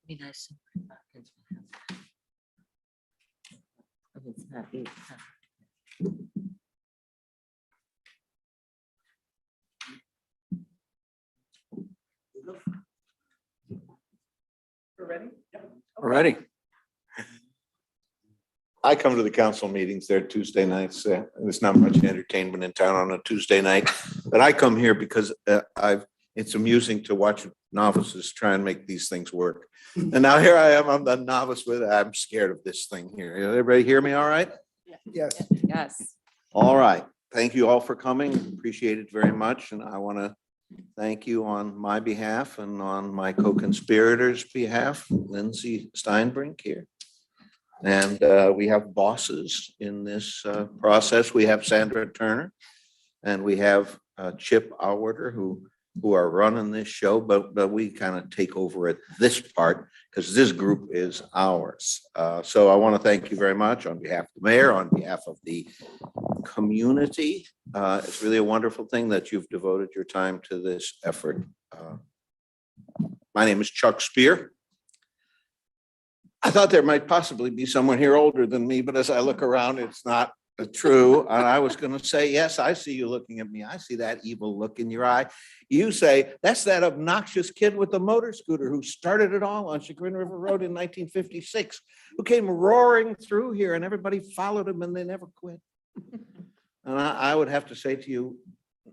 Be nice. It's not easy, huh? We're ready. I come to the council meetings there Tuesday nights. There's not much entertainment in town on a Tuesday night, but I come here because it's amusing to watch novices try and make these things work. And now here I am, I'm the novice with it. I'm scared of this thing here. Everybody hear me all right? Yes. Yes. All right. Thank you all for coming. Appreciate it very much. And I want to thank you on my behalf and on my co-conspirators' behalf, Lindsay Steinbrink here. And we have bosses in this process. We have Sandra Turner and we have Chip Alwarder who are running this show, but we kind of take over at this part because this group is ours. So I want to thank you very much on behalf of the mayor, on behalf of the community. It's really a wonderful thing that you've devoted your time to this effort. My name is Chuck Spear. I thought there might possibly be someone here older than me, but as I look around, it's not true. And I was going to say, yes, I see you looking at me. I see that evil look in your eye. You say, that's that obnoxious kid with the motor scooter who started it all on Chagrin River Road in 1956, who came roaring through here and everybody followed him and they never quit. And I would have to say to you,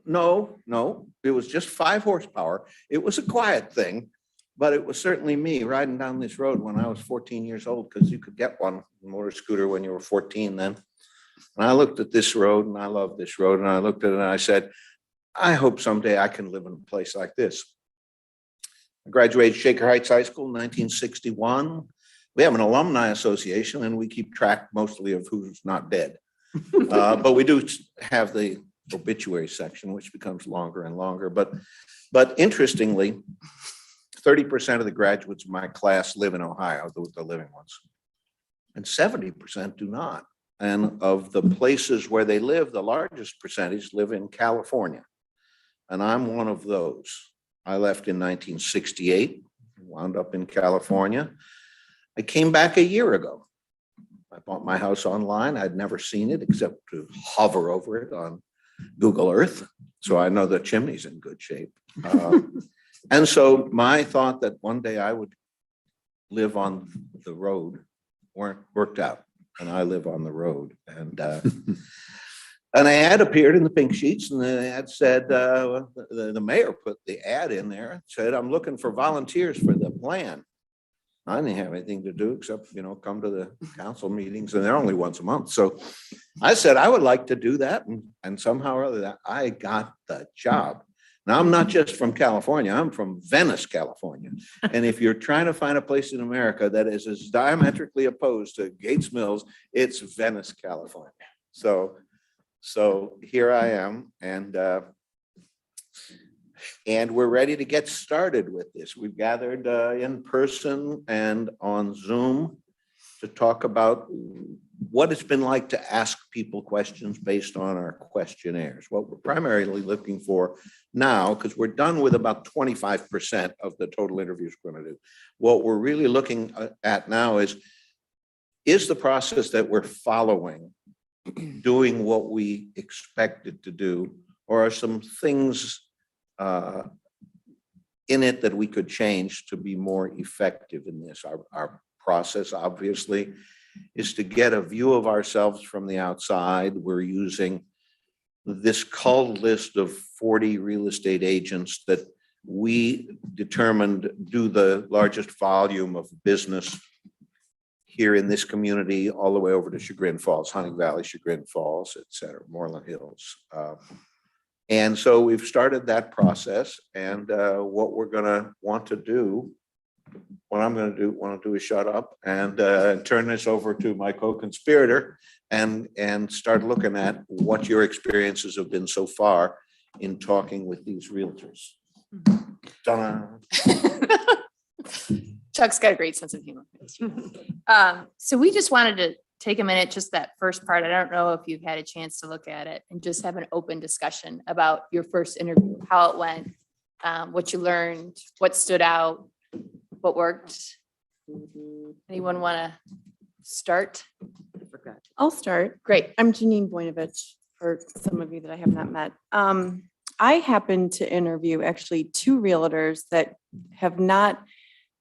no, it was just 5 horsepower. It was a quiet thing. But it was certainly me riding down this road when I was 14 years old, because you could get one motor scooter when you were 14 then. And I looked at this road and I love this road. And I looked at it and I said, I hope someday I can live in a place like this. I graduated Shaker Heights High School in 1961. We have an alumni association and we keep track mostly of who's not dead. But we do have the obituary section, which becomes longer and longer. But interestingly, 30% of the graduates of my class live in Ohio, the living ones, and 70% do not. And of the places where they live, the largest percentage live in California. And I'm one of those. I left in 1968, wound up in California. I came back a year ago. I bought my house online. I'd never seen it except to hover over it on Google Earth. So I know the chimney's in good shape. And so my thought that one day I would live on the road worked out, and I live on the road. And an ad appeared in the Pink Sheets, and the ad said, the mayor put the ad in there, said, I'm looking for volunteers for the plan. I didn't have anything to do except, come to the council meetings, and they're only once a month. So I said, I would like to do that. And somehow or other, I got the job. Now, I'm not just from California, I'm from Venice, California. And if you're trying to find a place in America that is as diametrically opposed to Gates Mills, it's Venice, California. So here I am, and we're ready to get started with this. We've gathered in person and on Zoom to talk about what it's been like to ask people questions based on our questionnaires. What we're primarily looking for now, because we're done with about 25% of the total interviews we're going to do. What we're really looking at now is the process that we're following doing what we expect it to do, or are some things in it that we could change to be more effective in this? Our process, obviously, is to get a view of ourselves from the outside. We're using this culled list of 40 real estate agents that we determined do the largest volume of business here in this community, all the way over to Chagrin Falls, Hunting Valley, Chagrin Falls, et cetera, Moreland Hills. And so we've started that process, and what we're gonna want to do, what I'm going to want to do is shut up and turn this over to my co-conspirator and start looking at what your experiences have been so far in talking with these realtors. Chuck's got a great sense of humor. So we just wanted to take a minute, just that first part. I don't know if you've had a chance to look at it, and just have an open discussion about your first interview, how it went, what you learned, what stood out, what worked. Anyone want to start? I forgot. I'll start. Great. I'm Janine Boinovich, for some of you that I have not met. I happened to interview actually two realtors that have not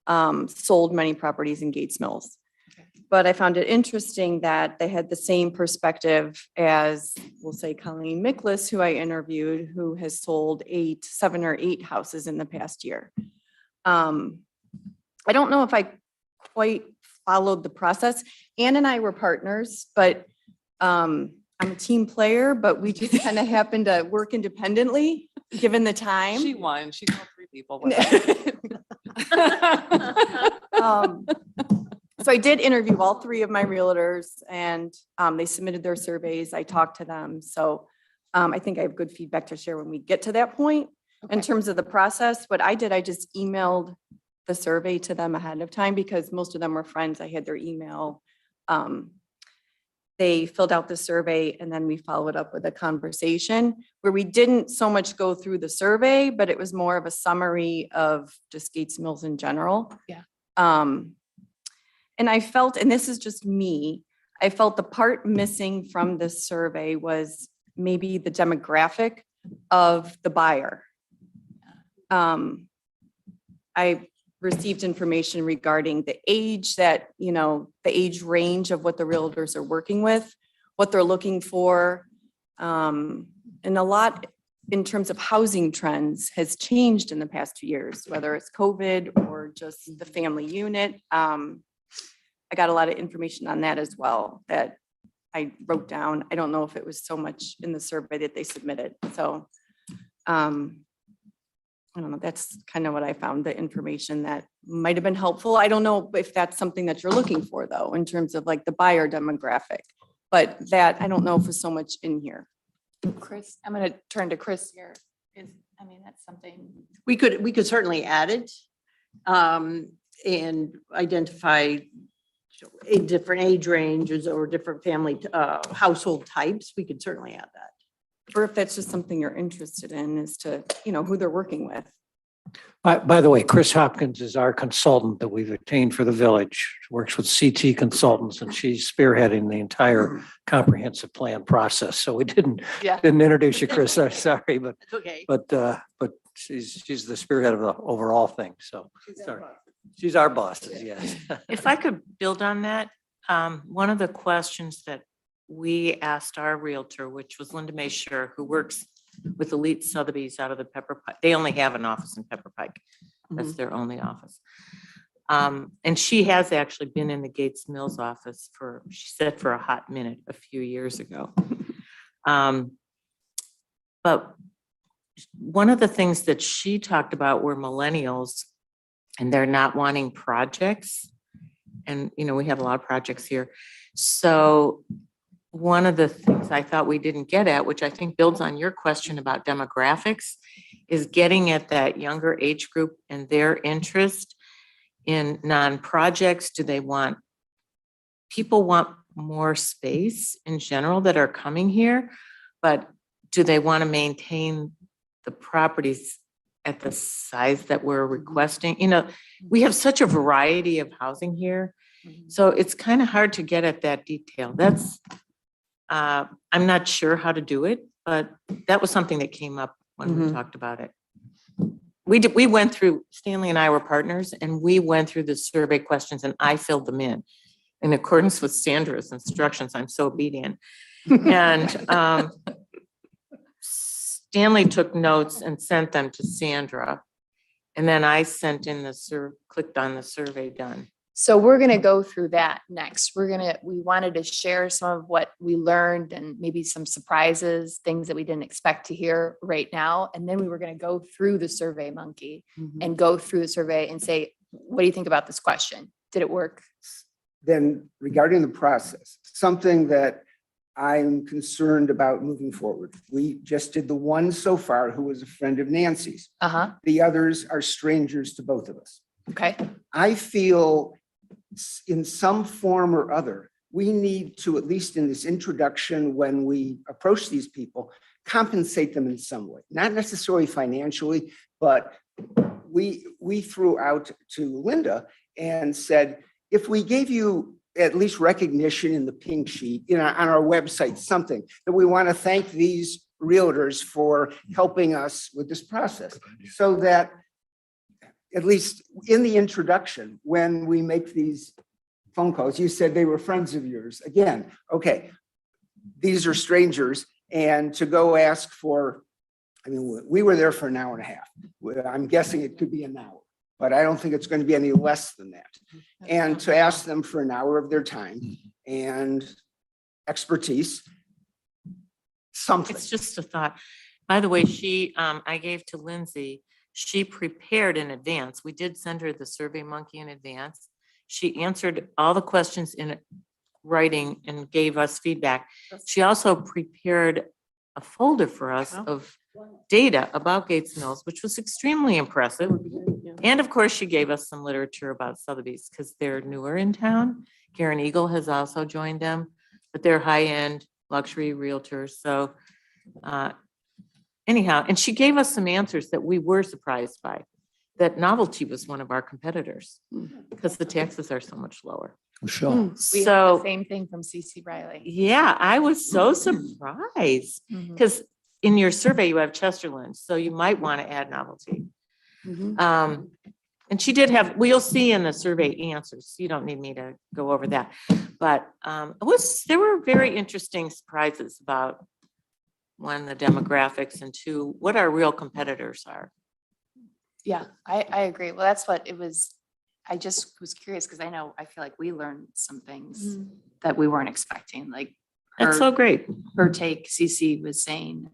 sold many properties in Gates Mills. But I found it interesting that they had the same perspective as, we'll say, Colleen Miklas, who I interviewed, who has sold 7 or 8 houses in the past year. I don't know if I quite followed the process. Ann and I were partners, but I'm a team player, but we just kind of happened to work independently, given the time. She won. She called 3 people. Whatever. So I did interview all 3 of my realtors, and they submitted their surveys. I talked to them. So I think I have good feedback to share when we get to that point. In Okay. terms of the process, what I did, I just emailed the survey to them ahead of time because most of them were friends. I had their email. They filled out the survey, and then we followed up with a conversation where we didn't so much go through the survey, but it was more of a summary of just Gates Mills in general. Yeah. And I felt, and this is just me, I felt the part missing from this survey was maybe the demographic of the buyer. I received information regarding the age that, the age range of what the realtors are working with, what they're looking for. And a lot in terms of housing trends has changed in the past 2 years, whether it's COVID or just the family unit. I got a lot of information on that as well that I wrote down. I don't know if it was so much in the survey that they submitted. So I don't know, that's kind of what I found, the information that might have been helpful. I don't know if that's something that you're looking for though, in terms of like the buyer demographic, but that I don't know if was so much in here. Chris, I'm going to turn to Chris here. That's something. We could certainly add it and identify different age ranges or different family household types. We could certainly add that. Or if that's just something you're interested in as to, who they're working with. By the way, Chris Hopkins is our consultant that we've obtained for the village. She works with CT Consultants, and she's spearheading the entire comprehensive plan process. So we didn't Yeah. introduce you, Chris. I'm sorry, but It's okay. she's the spearhead of the overall thing. So sorry. She's our boss. Yes. If I could build on that, one of the questions that we asked our realtor, which was Linda Maysher, who works with Elite Sotheby's out of the Pepper Pike. They only have an office in Pepper Pike. That's their only office. And she has actually been in the Gates Mills office she said for a hot minute a few years ago. But one of the things that she talked about were millennials and they're not wanting projects. And, we have a lot of projects here. So one of the things I thought we didn't get at, which I think builds on your question about demographics, is getting at that younger age group and their interest in non-projects. People want more space in general that are coming here, but do they want to maintain the properties at the size that we're requesting? We have such a variety of housing here. So it's kind of hard to get at that detail. I'm not sure how to do it, but that was something that came up when we talked about it. We went through, Stanley and I were partners, and we went through the survey questions and I filled them in accordance with Sandra's instructions. I'm so obedient. And Stanley took notes and sent them to Sandra. And then I sent in clicked on the survey done. So we're going to go through that next. We wanted to share some of what we learned and maybe some surprises, things that we didn't expect to hear right now. And then we were going to go through the Survey Monkey and go through the survey and say, what do you think about this question? Did it work? Then regarding the process, something that I'm concerned about moving forward. We just did the one so far who was a friend of Nancy's. The others are strangers to both of us. Okay. I feel in some form or other, we need to, at least in this introduction, when we approach these people, compensate them in some way, not necessarily financially, but we threw out to Linda and said, if we gave you at least recognition in the pink sheet, on our website, something that we want to thank these realtors for helping us with this process, so that at least in the introduction, when we make these phone calls, you said they were friends of yours. Again, okay, these are strangers, and to go ask for, we were there for an hour and a half. I'm guessing it could be an hour, but I don't think it's going to be any less than that. And to ask them for an hour of their time and expertise, something. It's just a thought. By the way, I gave to Lindsay, she prepared in advance. We did send her the Survey Monkey in advance. She answered all the questions in writing and gave us feedback. She also prepared a folder for us of data about Gates Mills, which was extremely impressive. And of course, she gave us some literature about Sotheby's because they're newer in town. Karen Eagle has also joined them, but they're high-end luxury realtors. So anyhow, and she gave us some answers that we were surprised by. That Novelty was one of our competitors because the taxes are so much lower. Sure. We have the So, same thing from CC Riley. yeah, I was so surprised Mhm. because in your survey, you have Chesterland, so you might want to add Novelty. And she did have, we'll see in the survey answers. You don't need me to go over that. But there were very interesting surprises about one, the demographics, and two, what our real competitors are. Yeah, I agree. Well, that's what it was. I just was curious because I feel like we learned some things that we weren't expecting, like That's so great. her take, CC was saying,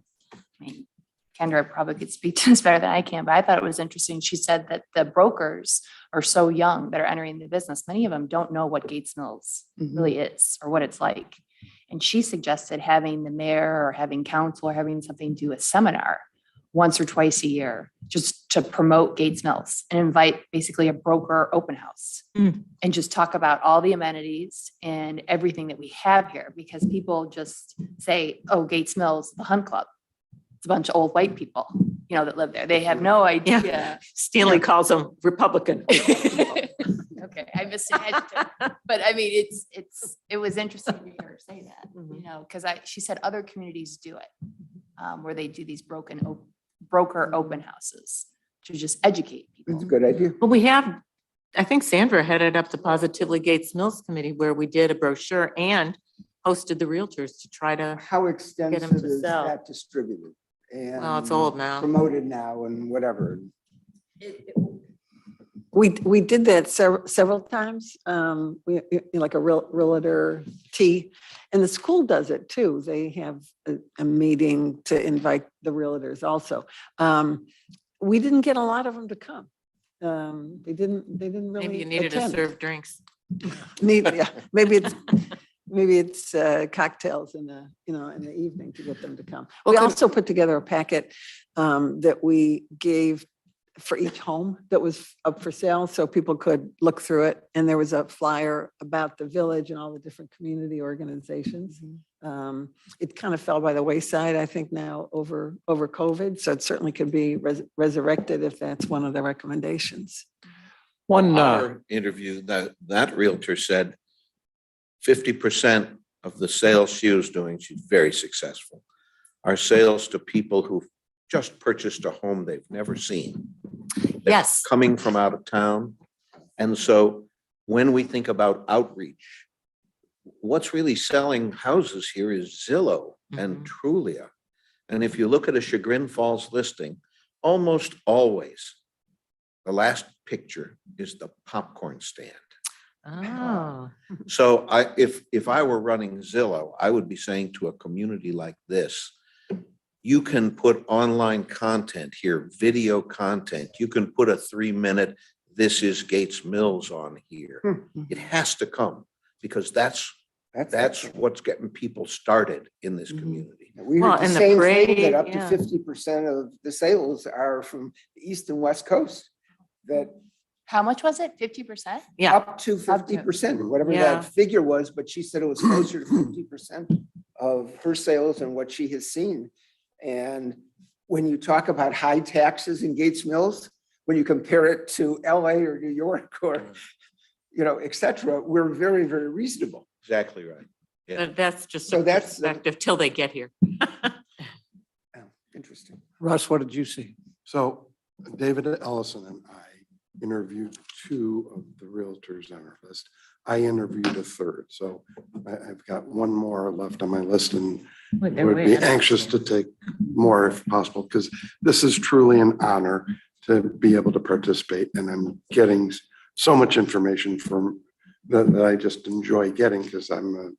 Kendra probably could speak to this better than I can, but I thought it was interesting. She said that the brokers are so young that are entering the business. Many of them don't know what Gates Mills really is or what it's like. And she suggested having the mayor or having council or having something do a seminar once or twice a year, just to promote Gates Mills and invite basically a broker open house and just talk about all the amenities and everything that we have here, because people just say, oh, Gates Mills, the Hunt Club. It's a bunch of old white people, that live there. They have no idea. Stanley calls them Republican. Okay, I misimagined it. But it was interesting to hear her say that, because she said other communities do it, where they do these broker open houses to just educate people. It's a good idea. Well, I think Sandra headed up the Positively Gates Mills Committee where we did a brochure and hosted the realtors to try to, How extensive to is sell. that distributed? And well, it's old now. promoted now and whatever. We did that several times. Like a realtor tea, and the school does it too. They have a meeting to invite the realtors also. We didn't get a lot of them to come. They didn't really. Maybe you needed to attend. serve drinks. Yeah, maybe it's cocktails in the evening to get them to come. We also put together a packet that we gave for each home that was up for sale, so people could look through it. And there was a flyer about the village and all the different community organizations. It kind of fell by the wayside, I think, now over COVID. So it certainly could be resurrected if that's one of the recommendations. Our interview, that realtor said 50% of the sales she was doing, she's very successful, are sales to people who've just purchased a home they've never seen. They're Yes. coming from out of town. And so when we think about outreach, what's really selling houses here is Zillow and Trulia. And if you look at a Chagrin Falls listing, almost always the last picture is the popcorn stand. Oh, So if I were running Zillow, I would be saying to a community like this, you can put online content here, video content. You can put a 3-minute, this is Gates Mills on here. It has to come because that's what's getting people started in this community. We Well, heard the and the same thing, parade, that up to yeah. 50% of the sales are from the east and west coast. That How much was it? 50%? yeah. up to 50%, whatever Yeah. that figure was, but she said it was closer to 50% of her sales and what she has seen. And when you talk about high taxes in Gates Mills, when you compare it to LA or New York or et cetera, we're very, very reasonable. Exactly right. Yeah. But that's just So a that's the- perspective till they get here. Interesting. Russ, what did you see? So David Ellison and I interviewed two of the realtors on our list. I interviewed a third, so I've got one more left on my list and would be anxious to take more if possible, because this is truly an honor to be able to participate, and I'm getting so much information from that I just enjoy getting because I'm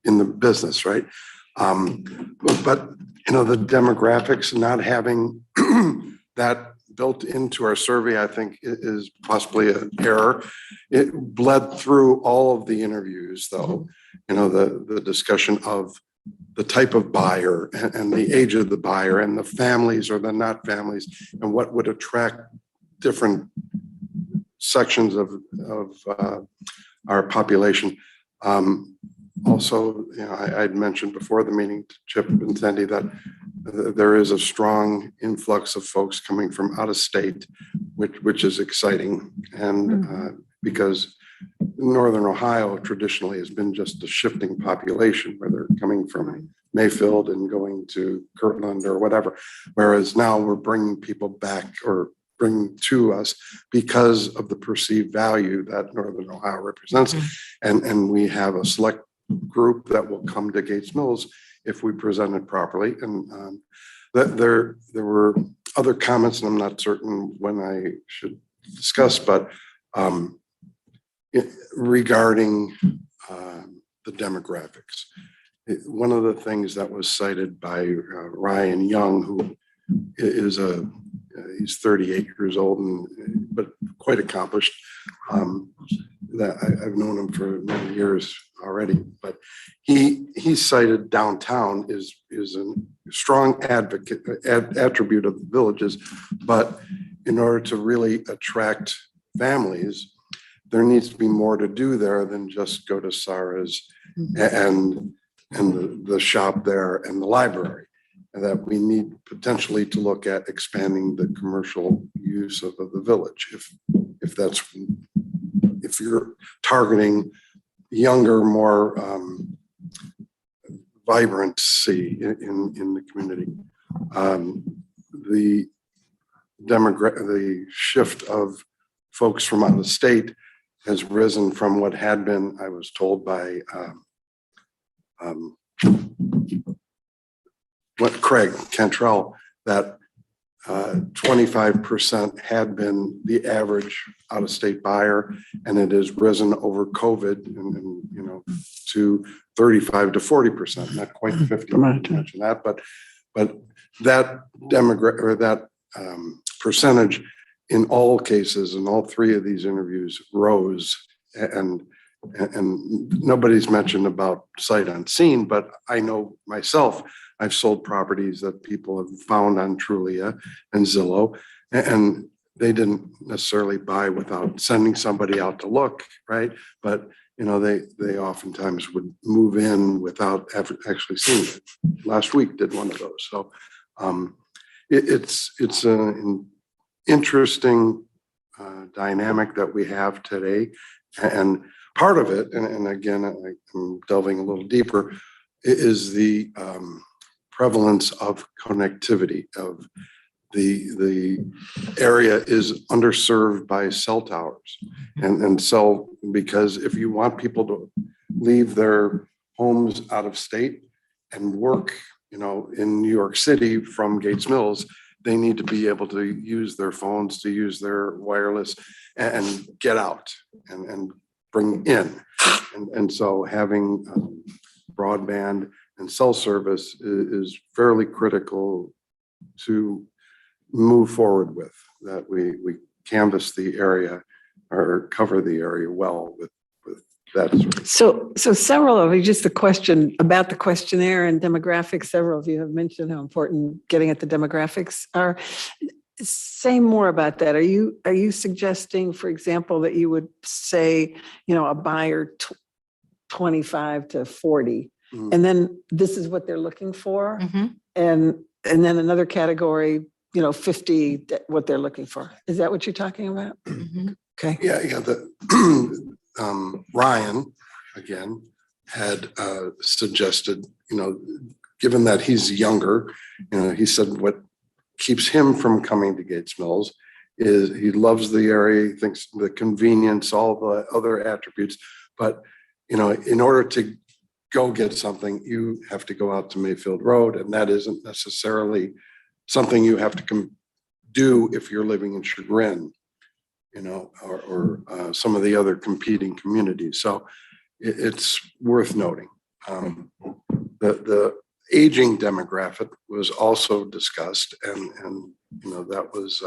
in the business, right? But the demographics, not having that built into our survey, I think is possibly an error. It bled through all of the interviews, though, the discussion of the type of buyer and the age of the buyer and the families or the not families and what would attract different sections of our population. Also, I'd mentioned before the meeting to Chip and Sandy that there is a strong influx of folks coming from out of state, which is exciting. And because Northern Ohio traditionally has been just a shifting population where they're coming from Mayfield and going to Kirtland or whatever. Whereas now we're bringing people back or bring to us because of the perceived value that Northern Ohio represents. And we have a select group that will come to Gates Mills if we present it properly. And there were other comments, and I'm not certain when I should discuss, but regarding the demographics. One of the things that was cited by Ryan Young, who is he's 38 years old but quite accomplished. That I've known him for many years already, but he cited downtown is a strong attribute of the villages, but in order to really attract families, there needs to be more to do there than just go to Sarah's and the shop there and the library. And that we need potentially to look at expanding the commercial use of the village. If you're targeting younger, more vibrancy in the community, the shift of folks from out of the state has risen from what had been, I was told by Craig Cantrell, that 25% had been the average out-of-state buyer, and it has risen over COVID and to 35 to 40%, not quite 50. I mentioned that, but that demographic or that percentage in all cases, in all three of these interviews, rose. And nobody's mentioned about sight unseen, but I know myself, I've sold properties that people have found on Trulia and Zillow, and they didn't necessarily buy without sending somebody out to look, right? But they oftentimes would move in without actually seeing it. Last week did one of those. So it's an interesting dynamic that we have today, and part of it, and again, I'm delving a little deeper, is the prevalence of connectivity of the area is underserved by cell towers. And so, because if you want people to leave their homes out of state and work, in New York City from Gates Mills, they need to be able to use their phones, to use their wireless and get out and bring in. And so having broadband and cell service is fairly critical to move forward with, that we canvass the area or cover the area well with that. So several of you, just a question about the questionnaire and demographics, several of you have mentioned how important getting at the demographics are. Say more about that. Are you suggesting, for example, that you would say, a buyer 25 to 40, and then this is what they're looking for, and then another category, 50, what they're looking for? Is that what you're talking about? Okay. Yeah, Ryan, again, had suggested, given that he's younger, he said what keeps him from coming to Gates Mills is he loves the area, he thinks the convenience, all the other attributes, but, in order to go get something, you have to go out to Mayfield Road, and that isn't necessarily something you have to do if you're living in Chagrin, or some of the other competing communities. So it's worth noting. The aging demographic was also discussed, and that was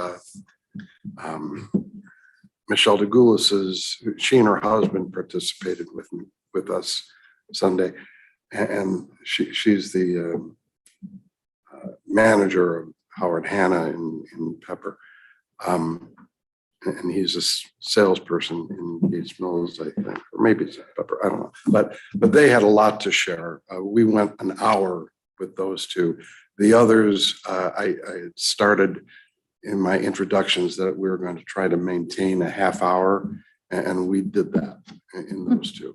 Michelle DeGoulis's. She and her husband participated with us Sunday, and she's the manager of Howard Hanna in Pepper. And he's a salesperson in Gates Mills, I think, or maybe it's Pepper, I don't know. But they had a lot to share. We went an hour with those two. The others, I started in my introductions that we were going to try to maintain a half hour, and we did that in those two.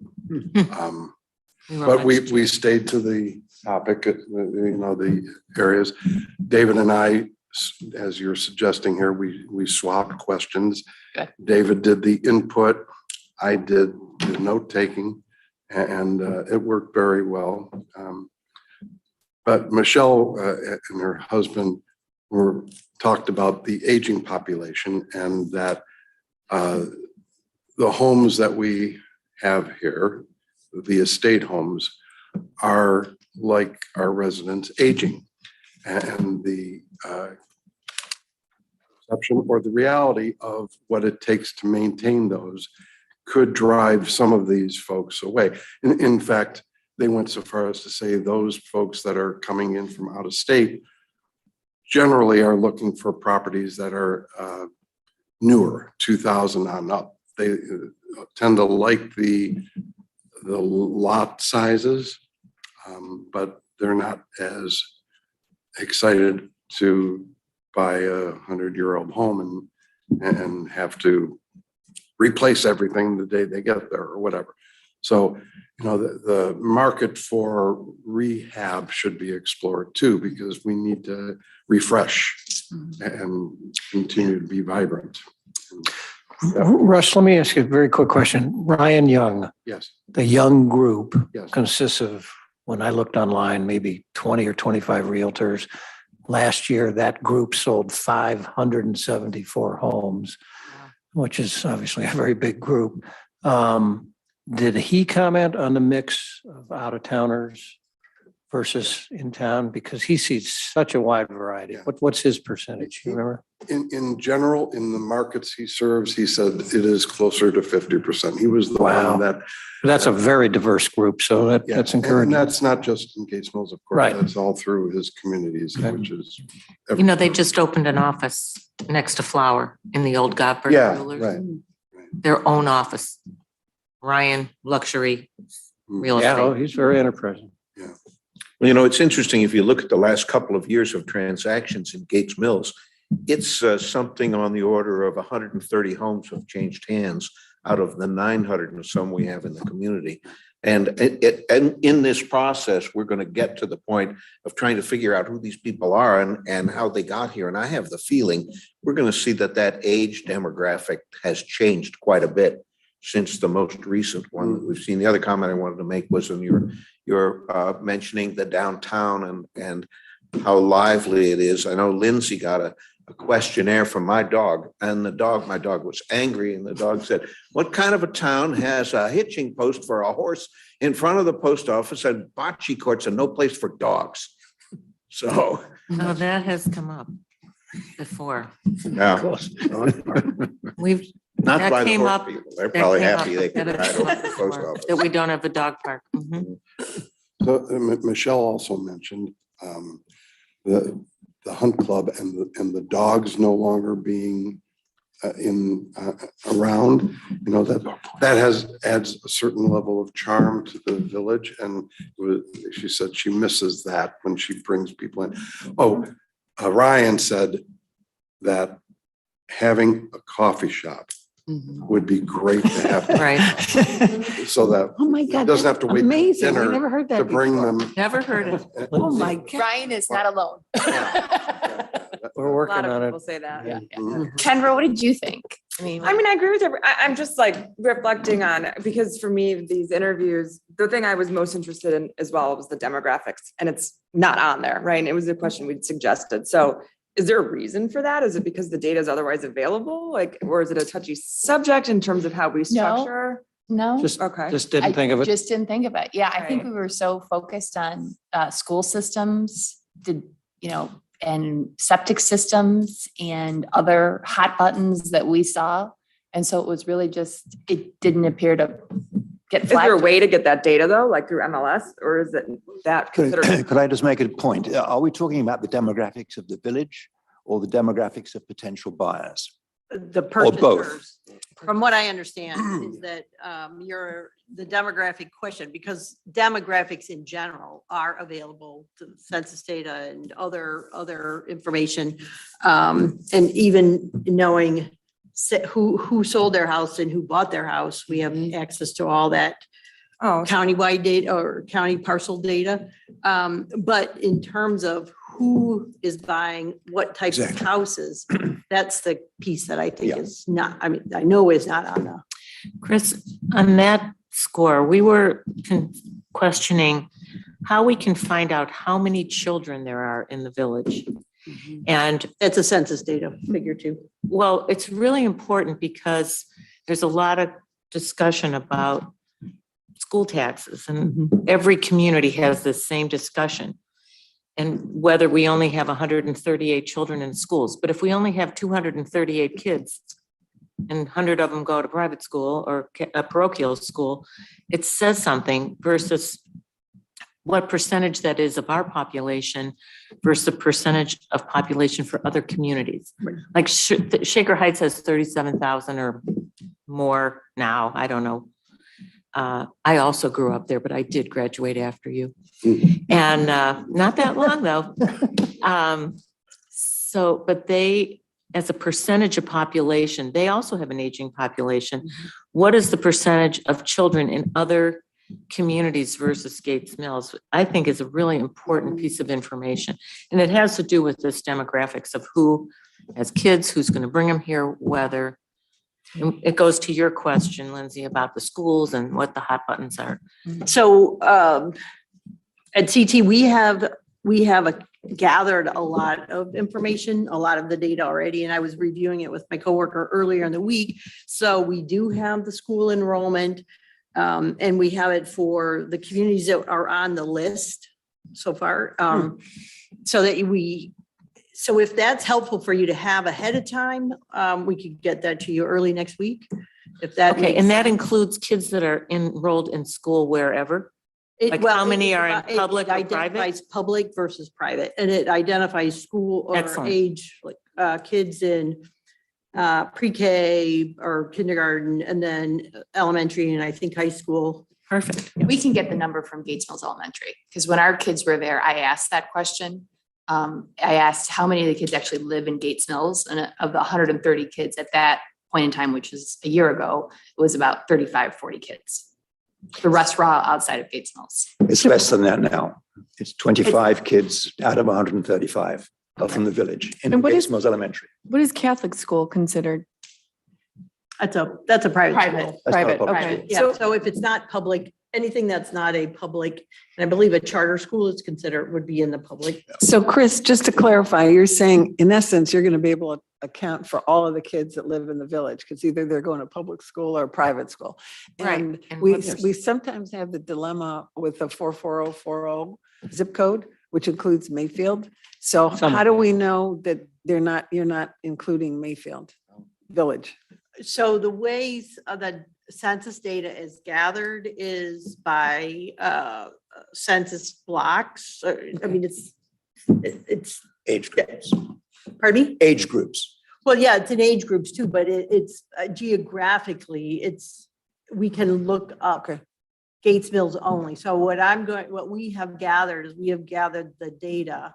But we stayed to the topic, the areas. David and I, as you're suggesting here, we swapped questions. Good. David did the input, I did the note taking, and it worked very well. But Michelle and her husband talked about the aging population, and that the homes that we have here, the estate homes, are like our residents aging, and the perception or the reality of what it takes to maintain those could drive some of these folks away. In fact, they went so far as to say those folks that are coming in from out of state generally are looking for properties that are newer, 2000 on up. They tend to like the lot sizes, but they're not as excited to buy a 100-year-old home and have to replace everything the day they get there or whatever. So, the market for rehab should be explored too, because we need to refresh and continue to be vibrant. Russ, let me ask you a very quick question. Ryan Young, Yes, the Young group yes. consists of, when I looked online, maybe 20 or 25 realtors. Last year, that group sold 574 homes, which is obviously a very big group. Did he comment on the mix of out-of-towners versus in town? Because he sees such a wide variety. Yeah. What's his percentage? You remember? In general, in the markets he serves, he said it is closer to 50%. He was the Wow. one that. That's a very diverse group, so Yeah, that's and encouraging. that's not just in Gates Mills, of course. Right. That's all through his communities, Okay. which is. They just opened an office next to Flower in the old Godfrey Yeah, Jewelers. right. Their own office. Ryan Luxury Real Yeah, oh, Estate. he's very enterprising. Well, it's interesting, if you look at the last couple of years of transactions in Gates Mills, it's something on the order of 130 homes have changed hands out of the 900 and some we have in the community. And in this process, we're going to get to the point of trying to figure out who these people are and how they got here. And I have the feeling we're going to see that age demographic has changed quite a bit since the most recent one that we've seen. The other comment I wanted to make was in your mentioning the downtown and how lively it is. I know Lindsay got a questionnaire from my dog, and my dog was angry, and the dog said, "What kind of a town has a hitching post for a horse in front of the post office and bocce courts and no place for dogs?" So, Oh, that has come up before. yeah, We've, not That by the came horse up- people. They're that probably came happy up they can that ride it's over come to the up post before, office. that we don't have a dog park. Mhm. So Michelle also mentioned the hunt club and the dogs no longer being around. That adds a certain level of charm to the village, and she said she misses that when she brings people in. Ryan said that having a coffee shop would be great to have. Right. So that Oh, my he God. doesn't have to that's wait till amazing. I dinner never heard that to bring before. them. Never heard it. Oh, my God. Ryan is not alone. We're A working lot of on it. people say that. Yeah. Mhm. Kendra, what did you think? I mean, I agree with I'm just like reflecting on it because for me, these interviews, the thing I was most interested in as well was the demographics and it's not on there, right? And it was a question we'd suggested. So is there a reason for that? Is it because the data is otherwise available? Like, or is it a touchy subject in terms of how we structure? no. Just Okay. didn't think of it. Just didn't think of it. Yeah, I think Right. we were so focused on school systems, and septic systems and other hot buttons that we saw. And so it was really just, it didn't appear to get Is there a flagged. way to get that data though, like through MLS, or is it that considered? Could I just make a point? Are we talking about the demographics of the village or the demographics of potential buyers? The both. purchasers. From what I understand is that the demographic question, because demographics in general are available to the census data and other information. And even knowing who sold their house and who bought their house, we have access to all that Oh, countywide data or county parcel data. But in terms of who is buying what types of Exactly. houses, that's the piece that I think Yeah. is not, I know is not on the. Chris, on that score, we were questioning how we can find out how many children there are in the village. And It's a census data figure too. well, it's really important because there's a lot of discussion about school taxes and every community has this same discussion. And whether we only have 138 children in schools, but if we only have 238 kids and 100 of them go to private school or a parochial school, it says something versus what percentage that is of our population versus the percentage of population for other communities. Like Shaker Heights has 37,000 or more now, I don't know. I also grew up there, but I did graduate after you. And not that long though. But they, as a percentage of population, they also have an aging population. What is the percentage of children in other communities versus Gates Mills? I think is a really important piece of information. And it has to do with this demographics of who has kids, who's going to bring them here, whether. And it goes to your question, Lindsay, about the schools and what the hot buttons are. So at CT, we have gathered a lot of information, a lot of the data already, and I was reviewing it with my coworker earlier in the week. So we do have the school enrollment, and we have it for the communities that are on the list so far. So if that's helpful for you to have ahead of time, we could get that to you early next week. If that Okay, makes and that sense. includes kids that are enrolled in school wherever? Like how many are in public or It private? identifies public versus private, and it identifies school or Excellent. age, like kids in pre-K or kindergarten, and then elementary, and I think high school. Perfect. We can get the number from Gates Mills Elementary, because when our kids were there, I asked that question. I asked how many of the kids actually live in Gates Mills, and of the 130 kids at that point in time, which was a year ago, it was about 35, 40 kids. The rest were all outside of Gates Mills. It's less than that now. It's 25 kids out of 135 are from the village in And what Gates is- Mills Elementary. what is Catholic school considered? That's a private Private. school. That's not Private, public okay. school. Yeah, so if it's not public, anything that's not a public, and I believe a charter school is considered, would be in the public. So Chris, just to clarify, you're saying, in essence, you're going to be able to account for all of the kids that live in the village, because either they're going to public school or private school. Right, And and we what's- sometimes have the dilemma with the 44040 zip code, which includes Mayfield. So how do we know that you're not including Mayfield Village? So the ways the census data is gathered is by census blocks. I mean, it's, Age groups. pardon me? Age groups. Well, yeah, it's in age groups too, but it's geographically, we can look up Gates Mills only. So what we have gathered is we have gathered the data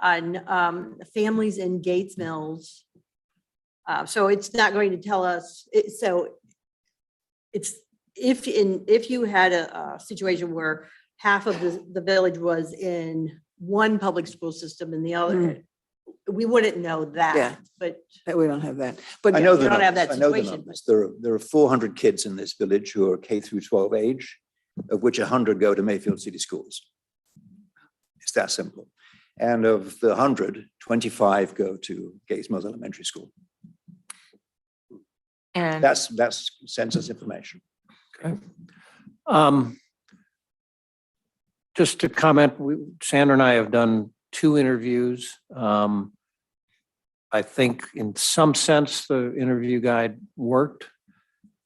on families in Gates Mills So it's not going to tell us, so it's, if you had a situation where half of the village was in one public school system and the other, we wouldn't know Yeah. that, but We don't have that. But I yeah, know we the don't have numbers. that I know the situation, numbers. There are 400 kids in this village who are K through 12 age, of which 100 go to Mayfield City Schools. It's that simple. And of the 100, 25 go to Gates Mills Elementary School. And That's census information. Just to comment, Sandra and I have done 2 interviews. I think in some sense, the interview guide worked.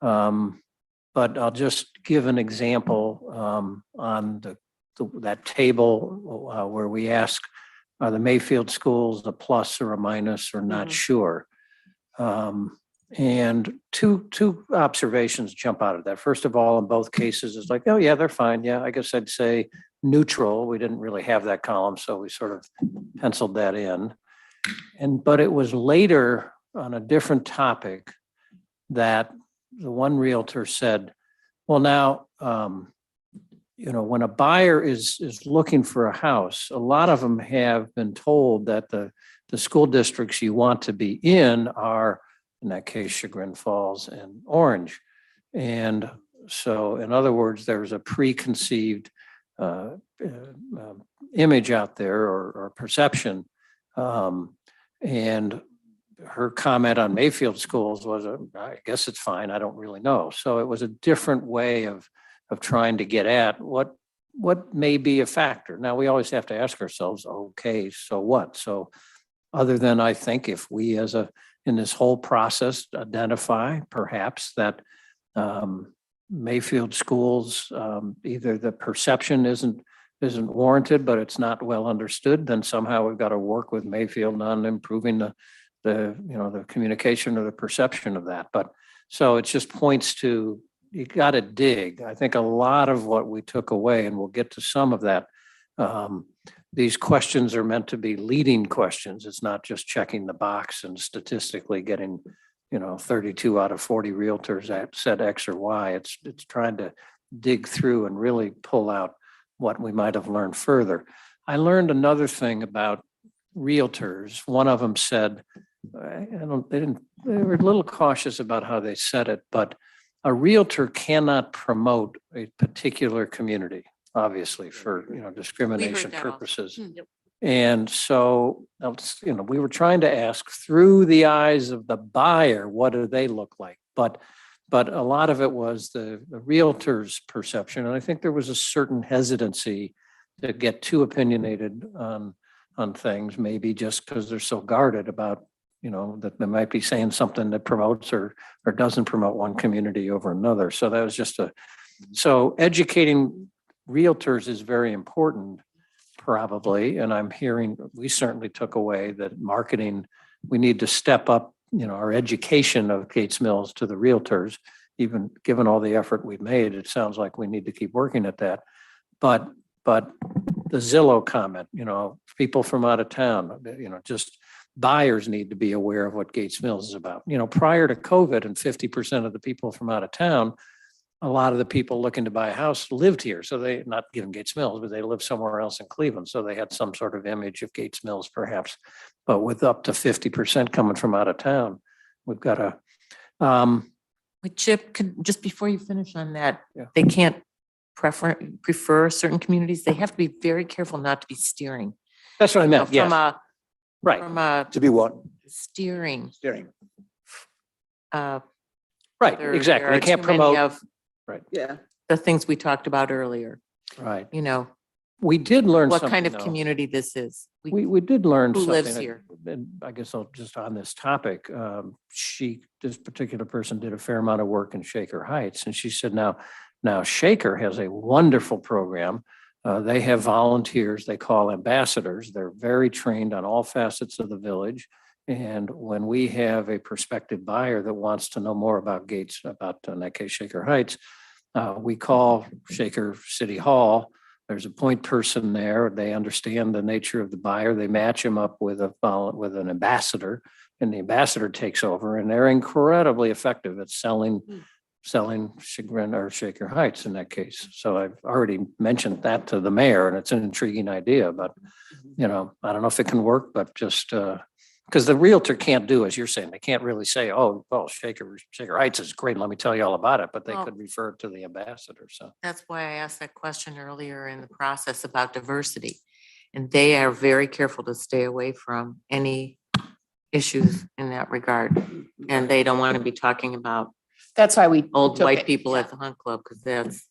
But I'll just give an example on that table where we ask, are the Mayfield schools a plus or a minus or not sure? And two observations jump out of that. First of all, in both cases, it's like, oh yeah, they're fine. Yeah, I guess I'd say neutral. We didn't really have that column, so we sort of penciled that in. But it was later on a different topic that the one realtor said, well, now, when a buyer is looking for a house, a lot of them have been told that the school districts you want to be in are, in that case, Chagrin Falls and Orange. And so, in other words, there's a preconceived image out there or perception. And her comment on Mayfield schools was, I guess it's fine. I don't really know. So it was a different way of trying to get at what may be a factor. Now, we always have to ask ourselves, okay, so what? So other than I think if we in this whole process identify perhaps that Mayfield schools, either the perception isn't warranted, but it's not well understood, then somehow we've got to work with Mayfield on improving the communication or the perception of that. But so it just points to, you got to dig. I think a lot of what we took away, and we'll get to some of that, these questions are meant to be leading questions. It's not just checking the box and statistically getting, 32 out of 40 realtors that said X or Y. It's trying to dig through and really pull out what we might have learned further. I learned another thing about realtors. One of them said, they were a little cautious about how they said it, but a realtor cannot promote a particular community, obviously, for discrimination that also. purposes. Yep. And so, we were trying to ask through the eyes of the buyer, what do they look like? But a lot of it was the realtor's perception. And I think there was a certain hesitancy to get too opinionated on things, maybe just because they're so guarded about, that they might be saying something that promotes or doesn't promote one community over another. So that was just so educating realtors is very important, probably. And I'm hearing, we certainly took away that marketing, we need to step up, our education of Gates Mills to the realtors, even given all the effort we've made. It sounds like we need to keep working at that. But the Zillow comment, people from out of town, just buyers need to be aware of what Gates Mills is about. Prior to COVID and 50% of the people from out of town, a lot of the people looking to buy a house lived here. So they, not given Gates Mills, but they lived somewhere else in Cleveland. So they had some sort of image of Gates Mills perhaps, but with up to 50% coming from out of town, we've got to. But Chip, just before you finish on that, Yeah. they can't prefer certain communities. They have to be very careful not to be steering. That's what I meant, yes. Right, From a To be what? steering. Steering. right, There exactly. They are can't too many promote, of yeah. the things we talked about earlier, right. what We did learn something. kind of though. community this is. We did learn Who something. lives here? And I guess I'll just on this topic, this particular person did a fair amount of work in Shaker Heights. And she said, now Shaker has a wonderful program. They have volunteers they call ambassadors. They're very trained on all facets of the village. And when we have a prospective buyer that wants to know more about Gates, in that case, Shaker Heights, we call Shaker City Hall. There's a point person there. They understand the nature of the buyer. They match him up with an ambassador, and the ambassador takes over, and they're incredibly effective at selling Chagrin or Shaker Heights in that case. So I've already mentioned that to the mayor, and it's an intriguing idea, but I don't know if it can work, but just because the realtor can't do, as you're saying, they can't really say, oh, well, Shaker Heights is great. Let me tell you all about it, but they Well- could refer it to the ambassador. So That's why I asked that question earlier in the process about diversity. And they are very careful to stay away from any issues in that regard. And they don't want to be talking about That's why we. old took white it. people Yeah. at the hunt club, because that's,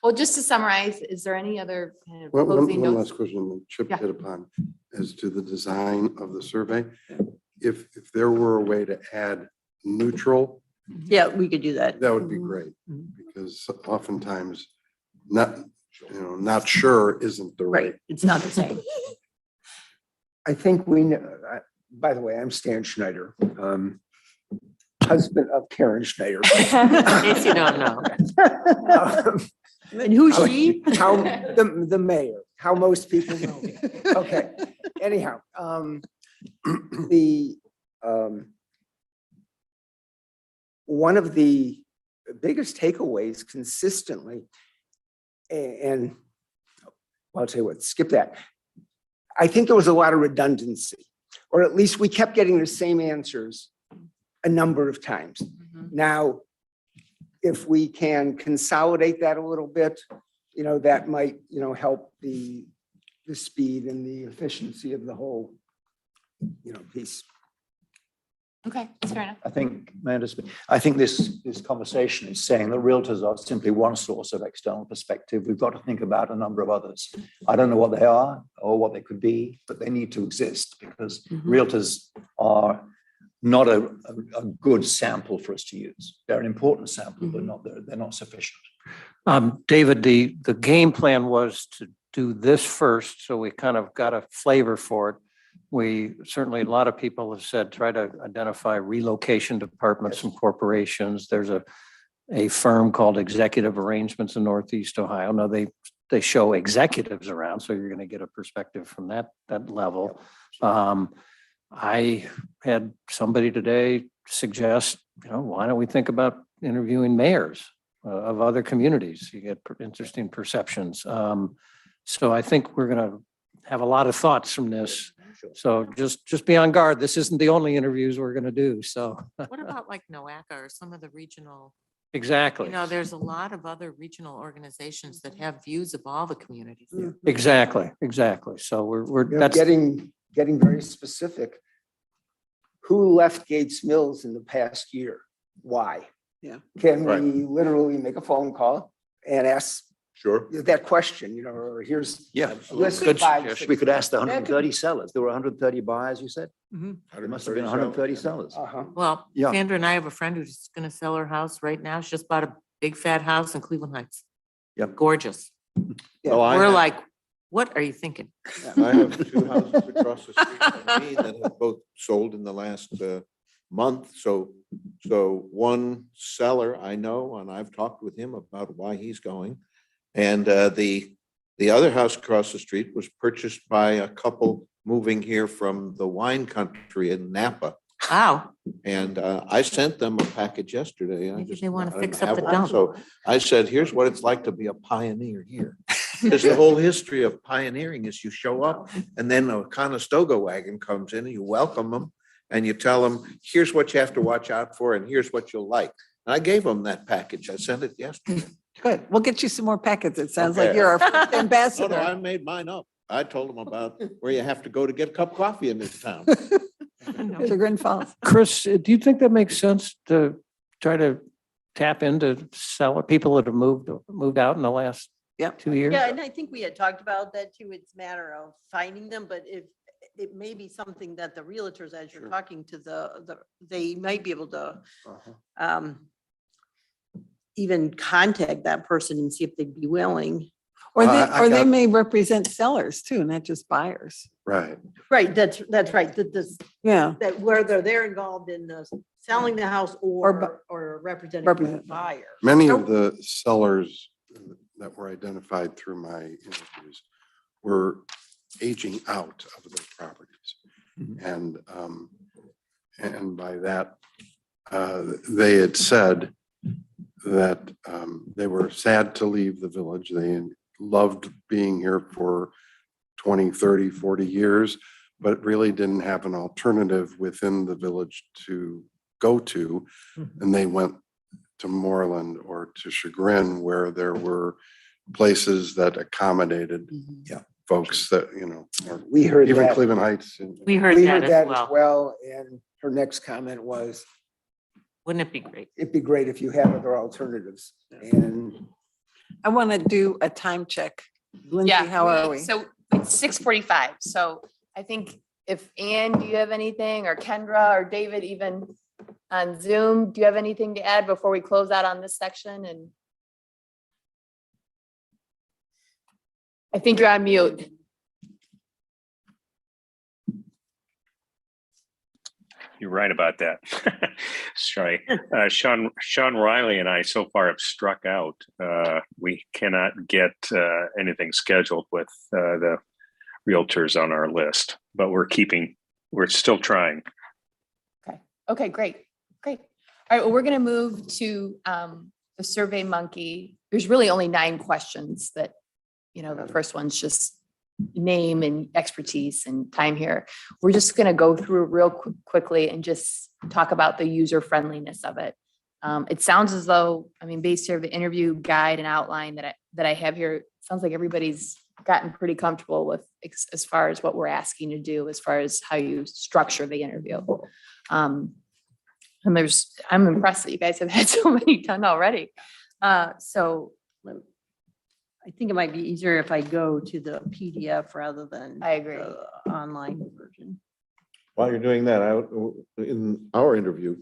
Well, just to summarize, is there any other kind of One closing one notes? last question that Chip Yeah. hit upon as to the design of the survey. If there were a way to add neutral, Yeah, we could do that. that would be great, because oftentimes not sure isn't the right. Right, it's not the same. I think we know, by the way, I'm Stan Schneider, husband of Karen Schneider. in case you don't know. And who's she? How, the mayor, how most people know me. Okay, anyhow, one of the biggest takeaways consistently, and I'll tell you what, skip that. I think there was a lot of redundancy, or at least we kept getting the same answers a number of times. Now, if we can consolidate that a little bit, that might, help the speed and the efficiency of the whole, piece. Okay, that's fair enough. I think, I think this conversation is saying that realtors are simply one source of external perspective. We've got to think about a number of others. I don't know what they are or what they could be, but they need to exist because realtors are not a good sample for us to use. They're an important sample, but they're not sufficient. David, the game plan was to do this first, so we kind of got a flavor for it. We certainly, a lot of people have said, try to identify relocation departments and corporations. There's a firm called Executive Arrangements in Northeast Ohio. Now they show executives around, so you're going to get a perspective from that level. I had somebody today suggest, why don't we think about interviewing mayors of other communities? You get interesting perceptions. So I think we're going to have a lot of thoughts from this. So just be on guard. This isn't the only interviews we're going to do. So What about like NOACA or some of the regional, exactly, there's a lot of other regional organizations that have views of all the communities. exactly. So we're that's Getting very specific. Who left Gates Mills in the past year? Why? Yeah. Can Right. we literally make a phone call and ask Sure. that question, or here's. Yeah, a list of good 5, suggestion. we could ask the That could 130 sellers. There were 130 buyers, you said? There must have been 130 sellers. Uh-huh. Well, Yeah. Sandra and I have a friend who's going to sell her house right now. She just bought a big fat house in Cleveland Heights. Yep. Gorgeous. Yeah. Oh, I We're have- like, what are you thinking? I have 2 houses across the street from me that have both sold in the last month. So one seller I know, and I've talked with him about why he's going. And the other house across the street was purchased by a couple moving here from the wine country in Napa. Wow. And I sent them a package yesterday. Maybe they I wanna didn't fix up have the one. dump. So I said, here's what it's like to be a pioneer here. Because the whole history of pioneering is you show up and then a Conestoga wagon comes in and you welcome them and you tell them, here's what you have to watch out for and here's what you'll like. And I gave them that package. I sent it yesterday. Good. We'll get you some more packets. It sounds like Okay. you're our first No, I ambassador. made mine up. I told them about where you have to go to get a cup of coffee in this town. Chagrin Falls. Chris, do you think that makes sense to try to tap into people that have moved out in the last Yep. 2 years? Yeah, and I think we had talked about that too. It's a matter of finding them, but if it may be something that the realtors, as you're Sure. talking to they might be able to Uh-huh. even contact that person and see if they'd be willing. Or I they got- may represent sellers too, not just buyers. Right. Right, that's right. Yeah. That whether they're involved in the selling the house or representing the Represent- buyer. Many of the sellers that were identified through my interviews were aging out of their properties. Mhm. And And by that, they had said that they were sad to leave the village. They loved being here for 20, 30, 40 years, but really didn't have an alternative within the village to go to. And they went to Moreland or to Chagrin, where there were places that accommodated folks that, or We heard even that. Cleveland Heights. We heard We that heard that as as well. well. And her next comment was, Wouldn't it be great? it'd be great if you have other alternatives. And I want to do a time check. Lindsay, Yeah. how are we? So it's 6:45. So I think if Ann, do you have anything, or Kendra or David, even on Zoom, do you have anything to add before we close out on this section? And I think you're on mute. You're right about that. Sorry. Sean Riley and I so far have struck out. We cannot get anything scheduled with the realtors on our list, but we're still trying. Okay, great. All right, well, we're going to move to the Survey Monkey. There's really only 9 questions that, the first one's just name and expertise and time here. We're just going to go through real quickly and just talk about the user friendliness of it. It sounds as though, based here, the interview guide and outline that I have here, it sounds like everybody's gotten pretty comfortable with as far as what we're asking to do, as far as how you structure the interview. And I'm impressed that you guys have had so many done already. So I think it might be easier if I go to the PDF rather than I agree. the online version. While you're doing that, in our interview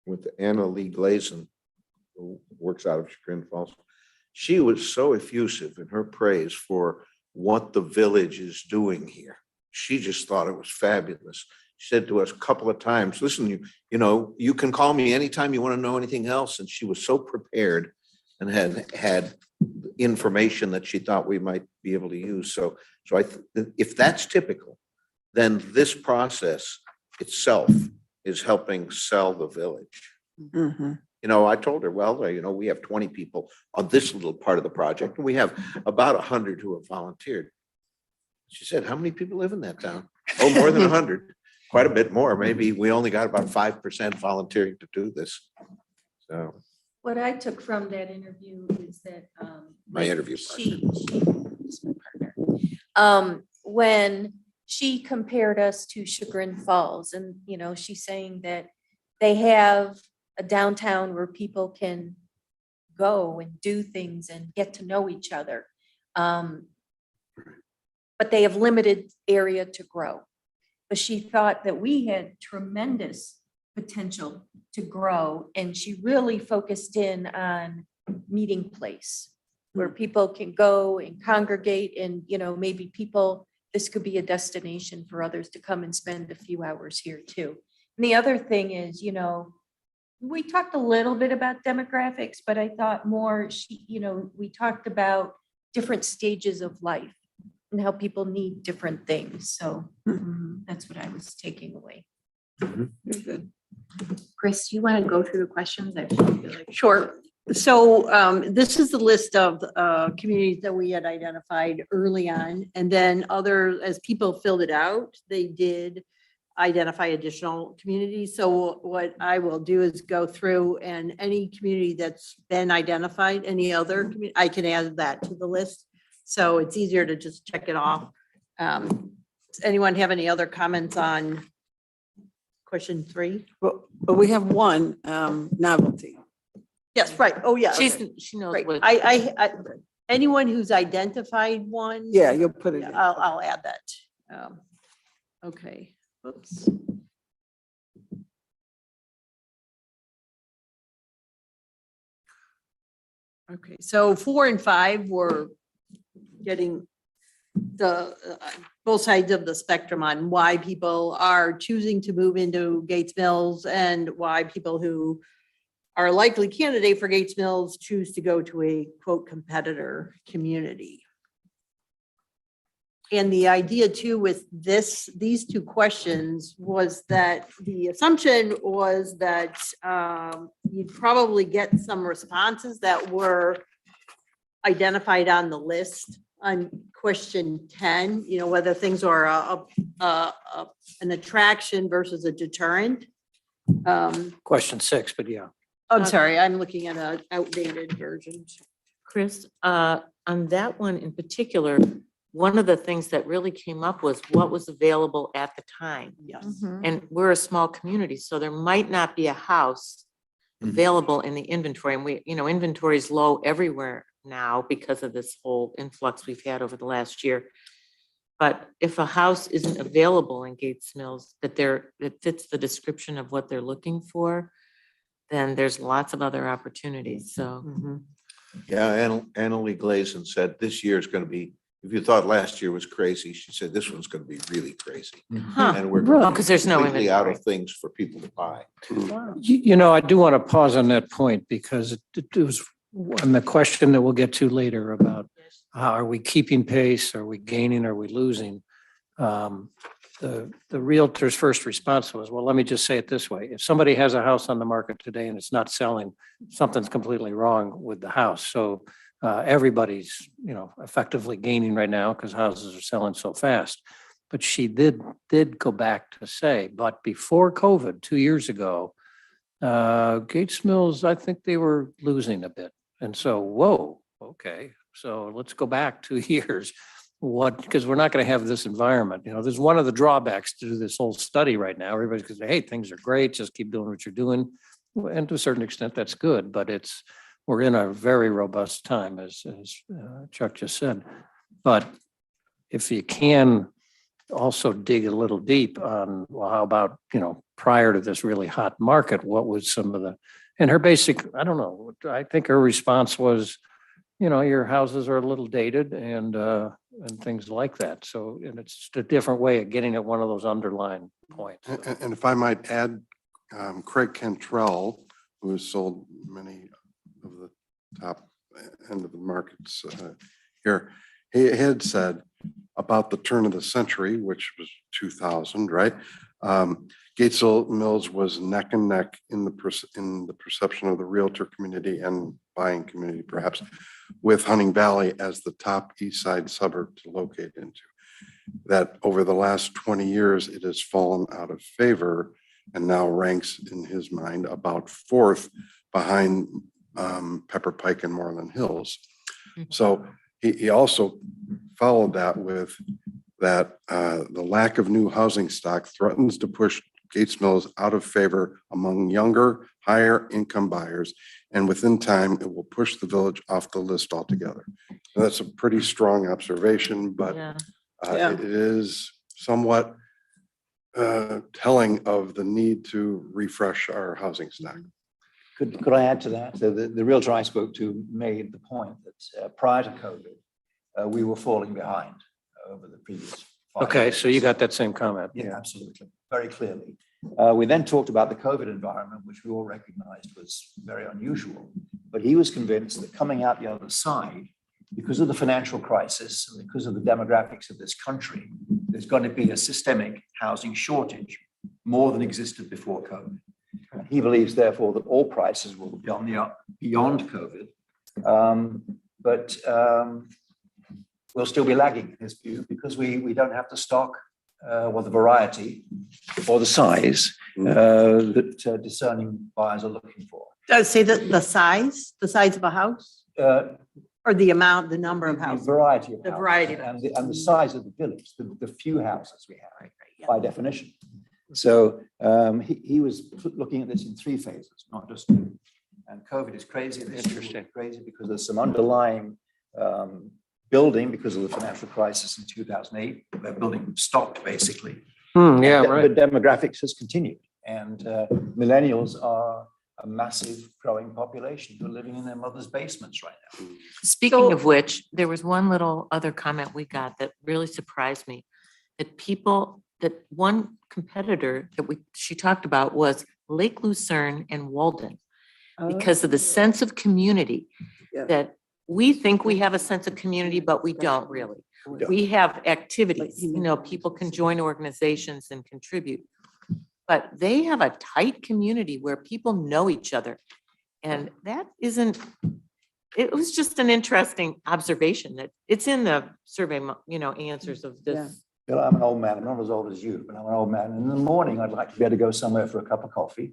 with Anna Lee Glazen, who works out of Chagrin Falls, she was so effusive in her praise for what the village is doing here. She just thought it was fabulous. She said to us a couple of times, listen, you can call me anytime you want to know anything else. And she was so prepared and had information that she thought we might be able to use. So if that's typical, then this process itself is helping sell the village. Mhm. I told her, well, we have 20 people on this little part of the project, and we have about 100 who have volunteered. She said, how many people live in that town? Oh, more than 100, quite a bit more. Maybe we only got about 5% volunteering to do this. So What I took from that interview is that my interview when she compared us to Chagrin Falls, and she's saying that they have a downtown where people can go and do things and get to know each other. But they have limited area to grow. But she thought that we had tremendous potential to grow, and she really focused in on meeting place where people can go and congregate, and maybe this could be a destination for others to come and spend a few hours here too. And the other thing is, we talked a little bit about demographics, but I thought more we talked about different stages of life and how people need different things. So that's what I was taking away. Very good. Chris, do you want to go through the questions? I feel like. Sure. So this is the list of communities that we had identified early on. And then as people filled it out, they did identify additional communities. So what I will do is go through, and any community that's been identified, any other community, I can add that to the list. So it's easier to just check it off. Does anyone have any other comments on question 3? Well, but we have one novelty. Yes, right. Oh, yeah. She knows Right. what. Anyone who's identified one. Yeah, you'll put it Yeah, in. I'll add that. Okay, oops. Okay, so 4 and 5 were getting the both sides of the spectrum on why people are choosing to move into Gates Mills and why people who are a likely candidate for Gates Mills choose to go to a quote competitor community. And the idea too with these two questions was that the assumption was that you'd probably get some responses that were identified on the list on question 10, whether things are an attraction versus a deterrent. Question 6, but yeah. I'm sorry, I'm looking at an outdated version. Chris, on that one in particular, one of the things that really came up was what was available at the time. Yes. And we're a small community, so there might not be a house available in the inventory. And inventory is low everywhere now because of this whole influx we've had over the last year. But if a house isn't available in Gates Mills that fits the description of what they're looking for, then there's lots of other opportunities. So Yeah, Annalee Glazen said this year is going to be, if you thought last year was crazy, she said this one's going to be really crazy. Huh. And we're going to be 'cause there's no completely out inventory. of things for people to buy. I do want to pause on that point because it was on the question that we'll get to later about how are we keeping pace? Are we gaining? Are we losing? The realtor's first response was, well, let me just say it this way. If somebody has a house on the market today and it's not selling, something's completely wrong with the house. So everybody's, effectively gaining right now because houses are selling so fast. But she did go back to say, but before COVID, 2 years ago, Gates Mills, I think they were losing a bit. And so, whoa, okay. So let's go back 2 years. Because we're not going to have this environment. There's one of the drawbacks to this whole study right now. Everybody's going to say, hey, things are great. Just keep doing what you're doing. And to a certain extent, that's good. But we're in a very robust time, as Chuck just said. But if you can also dig a little deep on, well, how about, prior to this really hot market, what was some of and her basic, I don't know, I think her response was, your houses are a little dated and things like that. So, and it's just a different way of getting at one of those underlying points. And if I might add, Craig Cantrell, who has sold many of the top end of the markets here, he had said about the turn of the century, which was 2000, right? Gates Mills was neck and neck in the perception of the realtor community and buying community, perhaps, with Hunting Valley as the top east side suburb to locate into. That over the last 20 years, it has fallen out of favor and now ranks, in his mind, about 4th behind Pepper Pike and Moreland Hills. So he also followed that with that the lack of new housing stock threatens to push Gates Mills out of favor among younger, higher income buyers, and within time, it will push the village off the list altogether. And that's a pretty strong observation, but it is somewhat telling of the need to refresh our housing stock. Could I add to that? So the realtor I spoke to made the point that prior to COVID, we were falling behind over the previous 5 Okay, years. so you got that same comment. Yeah, absolutely. Very clearly. We then talked about the COVID environment, which we all recognized was very unusual. But he was convinced that coming out the other side, because of the financial crisis and because of the demographics of this country, there's going to be a systemic housing shortage more than existed before COVID. And he believes, therefore, that all prices will be on the up beyond COVID. But we'll still be lagging in his view because we don't have the stock or the variety or the size that discerning buyers are looking for. Does say that the size of a house or the number of The houses? variety of The houses variety of and the size of the village, the few houses we have by definition. So he was looking at this in 3 phases, not just 2. And COVID is crazy. This year will be crazy because there's some underlying building because of the financial crisis in 2008. Their building stopped basically. Yeah, right. But demographics has continued, and millennials are a massive growing population who are living in their mother's basements right now. speaking of which, there was one little other comment we got that really surprised me. That one competitor that she talked about was Lake Lucerne and Walden. Because of the sense of community Yeah. that we think we have a sense of community, but we don't really. We have activities, people can join organizations and contribute. But they have a tight community where people know each other. And that isn't, it was just an interesting observation that it's in the survey, answers of this. Bill, I'm an old man. I'm not as old as you, but I'm an old man. In the morning, I'd like to be able to go somewhere for a cup of coffee.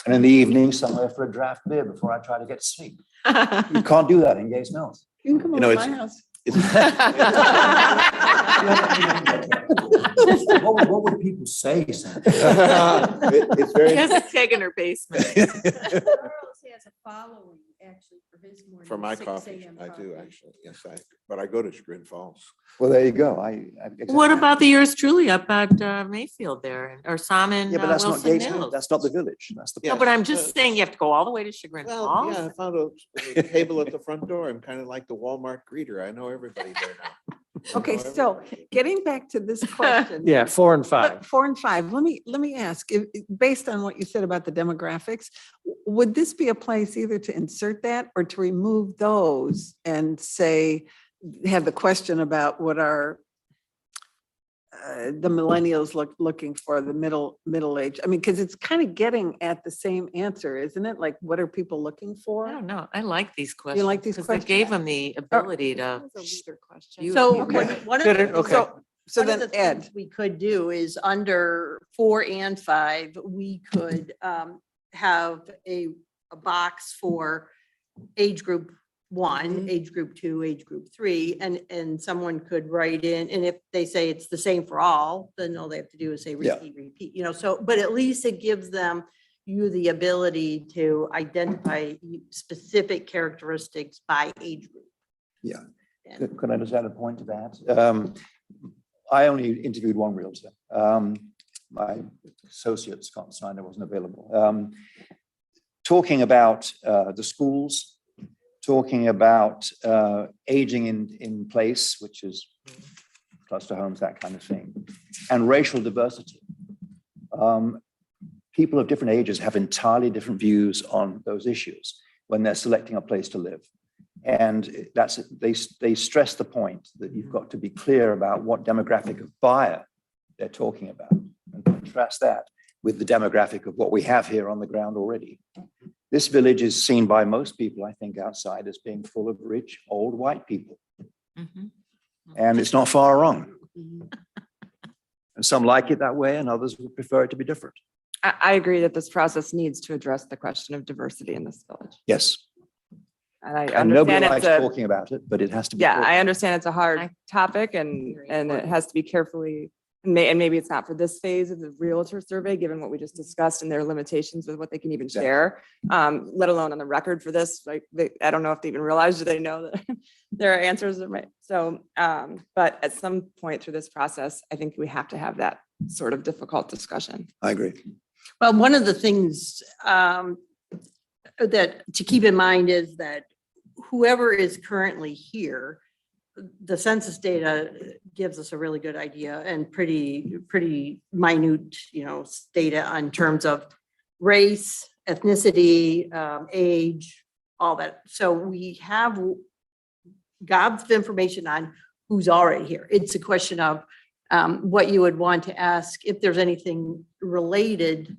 And in the evening, somewhere for a draft beer before I try to get to sleep. You can't do that in Gates Mills. You can come You know, over to it's- my house. What would people say? Sam? It's She very, has a keg in her basement. Charles has a following actually for his morning. for my 6 coffee, a.m. I do coffee. actually, yes, but I go to Chagrin Falls. Well, there you go. What about the yours truly up at Mayfield there, or Salmon, Yeah, but that's not Wilson Gates Mills. Mills? That's not the village. That's the. No, but I'm just saying you have to go all the way to Chagrin Well, Falls. yeah, I found a table at the front door. I'm kind of like the Walmart greeter. I know everybody there now. Okay, so getting back to this question. Yeah, 4 and 5. But 4 and 5, let me ask, based on what you said about the demographics, would this be a place either to insert that or to remove those and say, have the question about what are the millennials looking for, the middle age? I mean, because it's kind of getting at the same answer, isn't it? Like, what are people looking for? I don't know. I like these questions. like these Because questions? they gave them the ability to. use So them. Okay. one of Did the it? Okay. So one of then the Ed, things we could do is under 4 and 5, we could have a box for age group 1, age group 2, age group 3, and someone could write in, and if they say it's the same for all, then all they have to do is say Yeah. repeat, so, but at least it gives them the ability to identify specific characteristics by age group. Yeah. And- Could I just add a point to that? I only interviewed one realtor. My associate, Scott Snyder, wasn't available. Talking about the schools, talking about aging in place, which is cluster homes, that kind of thing, and racial diversity. People of different ages have entirely different views on those issues when they're selecting a place to live. And they stress the point that you've got to be clear about what demographic of buyer they're talking about, and contrast that with the demographic of what we have here on the ground already. This village is seen by most people, I think, outside as being full of rich, old white people. Mhm. And it's not far wrong. And some like it that way and others would prefer it to be different. I agree that this process needs to address the question of diversity in this village. Yes. And I And nobody understand likes it's a, talking about it, but it has to be. yeah, talked I about. understand it's a hard topic and it has to be carefully, and maybe it's not for this phase of the realtor survey, given what we just discussed and their limitations with what they can even Exactly. share, let alone on the record for this, like, I don't know if they even realize, do they know that their answers are right? So, but at some point through this process, I think we have to have that sort of difficult discussion. I agree. Well, one of the things that to keep in mind is that whoever is currently here, the census data gives us a really good idea and pretty minute, data in terms of race, ethnicity, age, all that. So we have gobs of information on who's already here. It's a question of what you would want to ask if there's anything related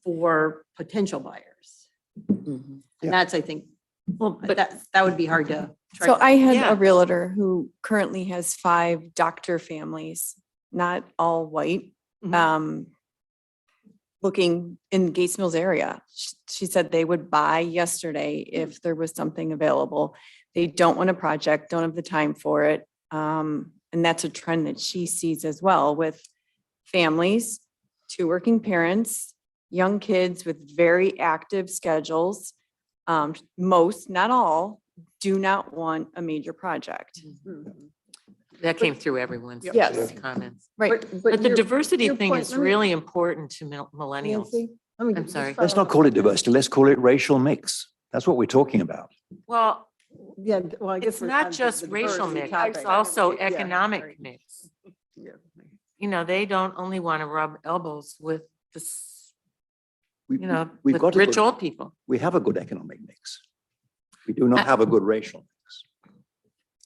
for potential buyers. Mhm. And that's, I think, Well, but that would be hard to. try So to- I had Yeah. a realtor who currently has 5 doctor families, not all white, Mhm. looking in Gates Mills area. She said they would buy yesterday if there was something available. They don't want a project, don't have the time for it. And that's a trend that she sees as well with families, 2 working parents, young kids with very active schedules. Most, not all, do not want a major project. That came through everyone's Yes. comments. Right. But the your- diversity your thing point- is let me- really important to millennials. Nancy, let me I'm just sorry. Let's follow not call it up on that. diversity. Let's call it racial mix. That's what we're talking about. Well, Yeah, well, I guess. it's we're not on to just the racial diversity mix, topic. it's also Yeah, economic right. mix. Yeah. They don't only want to rub elbows with this, We've with got a rich good, old people. we have a good economic mix. We do not have a good racial mix.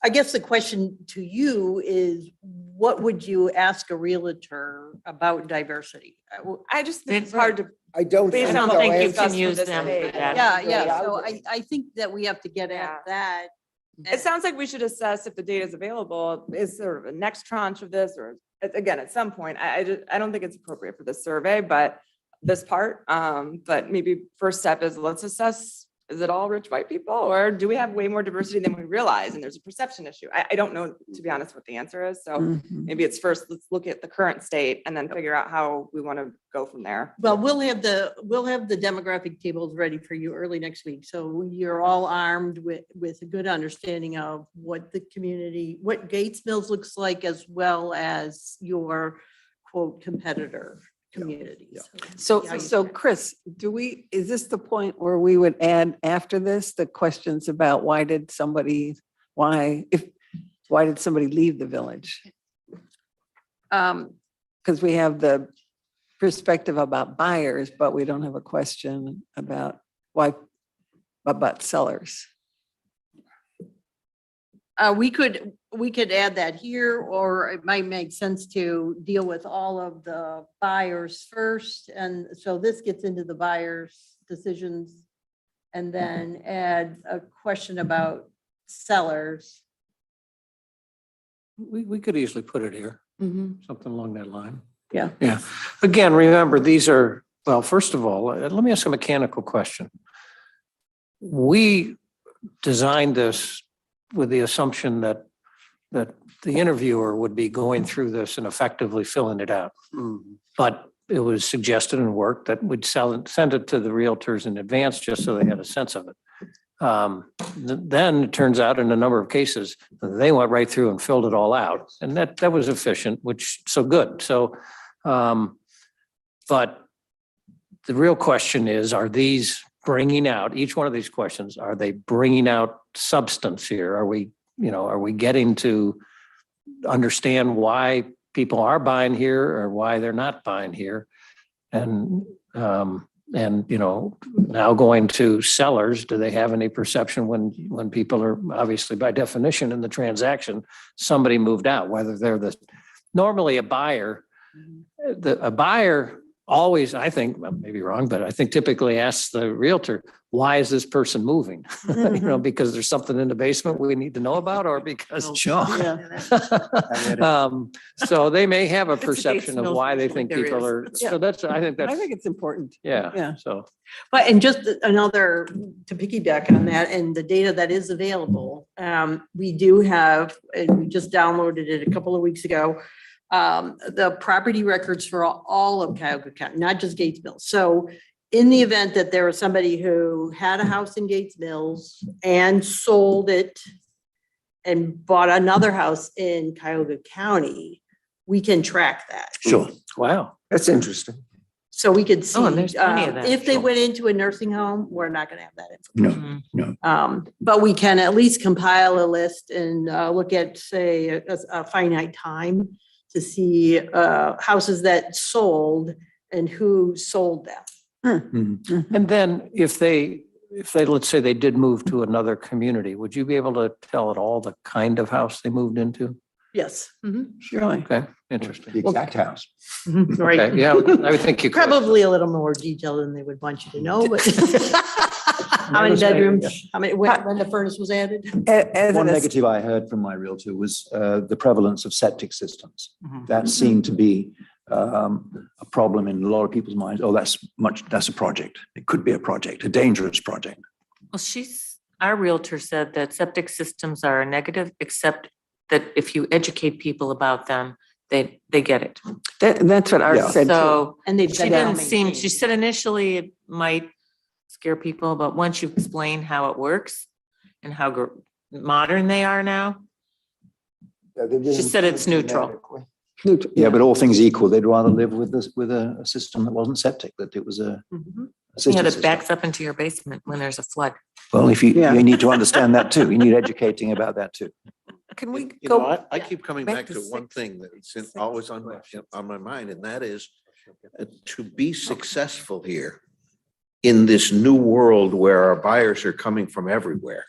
I guess the question to you is, what would you ask a realtor about diversity? I just think it's hard to. I don't Based think on they'll think you answer can use this them way. for that. Yeah, so I think that we have to get Yeah. at that. It sounds like we should assess if the data is available, is sort of a next tranche of this, or again, at some point, I don't think it's appropriate for this survey, but this part, but maybe first step is let's assess, is it all rich white people, or do we have way more diversity than we realize? And there's a perception issue. I don't know, to be honest, what the answer is. So Mhm. maybe it's first, let's look at the current state and then figure out how we want to go from there. Well, we'll have the demographic tables ready for you early next week. So you're all armed with a good understanding of what the community, what Gates Mills looks like, as well as your quote competitor communities. So Chris, is this the point where we would add after this, the questions about why did somebody leave the village? Because we have the perspective about buyers, but we don't have a question about about sellers. We could add that here, or it might make sense to deal with all of the buyers first. And so this gets into the buyers' decisions. And then add a question about sellers. We could easily put it here, Mhm. something along that line. Yeah. Yeah. Again, remember, these are, well, first of all, let me ask a mechanical question. We designed this with the assumption that the interviewer would be going through this and effectively filling it out. But it was suggested and worked that we'd send it to the realtors in advance just so they had a sense of it. Then it turns out in a number of cases, they went right through and filled it all out. And that was efficient, so good. So, but the real question is, are these bringing out, each one of these questions, are they bringing out substance here? Are we getting to understand why people are buying here or why they're not buying here? And now going to sellers, do they have any perception when people are, obviously by definition in the transaction, somebody moved out, whether they're normally a buyer, a buyer always, I think, well, maybe wrong, but I think typically asks the realtor, why is this person moving? Because there's something in the basement we need to know about, or because. Sure. So they may have a It's a perception of Gates why they Mills think there people is. are, Yeah. so I think I think it's important. yeah, so. But, and just another, to piggyback on that, and the data that is available, we do have, and we just downloaded it a couple of weeks ago, the property records for all of Cuyahoga County, not just Gates Mills. So in the event that there was somebody who had a house in Gates Mills and sold it and bought another house in Cuyahoga County, we can track that. Sure. Wow. That's interesting. So we could see, Oh, and there's plenty of that, if they sure. went into a nursing home, we're not gonna have that No, information. Mhm. But we can at least compile a list and look at, say, a finite time to see houses that sold and who sold them. And then if they, let's say they did move to another community, would you be able to tell at all the kind of house they moved into? Yes. Surely. Okay, interesting. the exact house. Right. Okay, yeah, I would think you could. Probably a little more detail than they would want you to know, but how many Never say, bedrooms, how many, when the furnace was added? As One an negative I heard from my realtor was the prevalence of septic systems. Mhm. That seemed to be a problem in a lot of people's minds. Oh, that's a project. It could be a project, a dangerous project. Well, our realtor said that septic systems are a negative, except that if you educate people about them, they get it. That's what Yeah. Art said too. So And they've she been didn't well seem, she maintained. said initially it might scare people, but once you explain how it works and how modern they are now, she said it's neutral. Yeah, but all things equal, they'd rather live with this, with a system that wasn't septic, that it was a Mhm. Yeah, system. that backs up into your basement when there's a flood. Well, if you Yeah. need to understand that too. You need educating about that too. Can we You know, go? I keep coming back back to to one six- thing that's six always on my mind, and that is to be successful here in this new world where our buyers are coming from everywhere.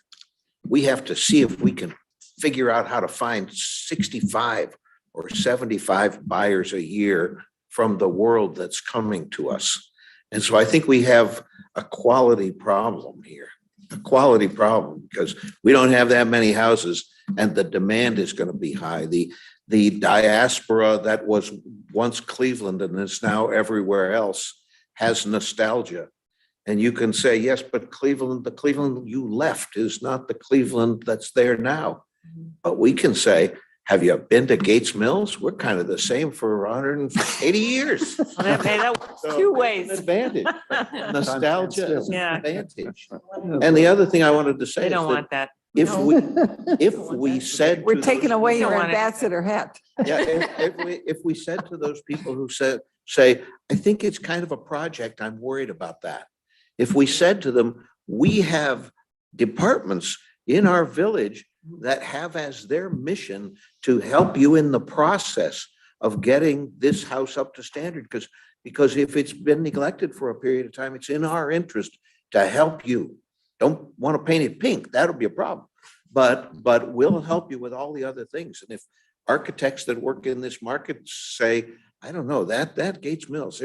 We have to see if we can figure out how to find 65 or 75 buyers a year from the world that's coming to us. And so I think we have a quality problem here, a quality problem, because we don't have that many houses and the demand is going to be high. The diaspora that was once Cleveland and is now everywhere else has nostalgia. And you can say, yes, but Cleveland, the Cleveland you left is not the Cleveland that's there now. But we can say, have you been to Gates Mills? We're kind of the same for 180 years. Well, that works So two it's ways. an advantage. Nostalgia is an Yeah. advantage. And the other thing I wanted to say They is don't that want that. if we said. We're to taking those away don't your want it. ambassador hat. Yeah, if we said to those people who say, I think it's kind of a project, I'm worried about that. If we said to them, we have departments in our village that have as their mission to help you in the process of getting this house up to standard, because if it's been neglected for a period of time, it's in our interest to help you. Don't want to paint it pink, that'll be a problem. But we'll help you with all the other things. And if architects that work in this market say, I don't know, that Gates Mills,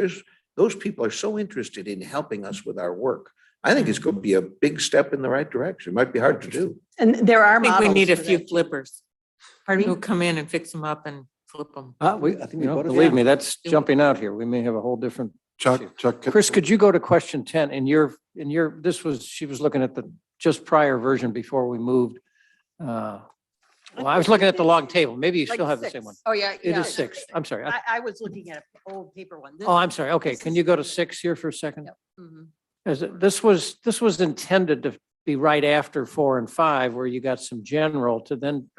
those people are so interested in helping us with our work. I think it's going to be a big step in the right direction. It might be hard to do. And there are I think we models need a for few that, too. flippers Pardon who me? come in and fix them up and flip them. I think we've got to. Believe me, that's jumping out here. We may have a whole different. Chuck, Chris, could you go to question 10 she was looking at the just prior version before we moved. Well, I was looking at the log table. Maybe you Like still have the 6. same one. Oh, yeah. It yeah. is 6. I'm sorry. I was looking at an old paper one. Oh, I'm sorry. Okay, can you go to 6 here for a second? Mhm. This was intended to be right after 4 and 5, where you got some general to then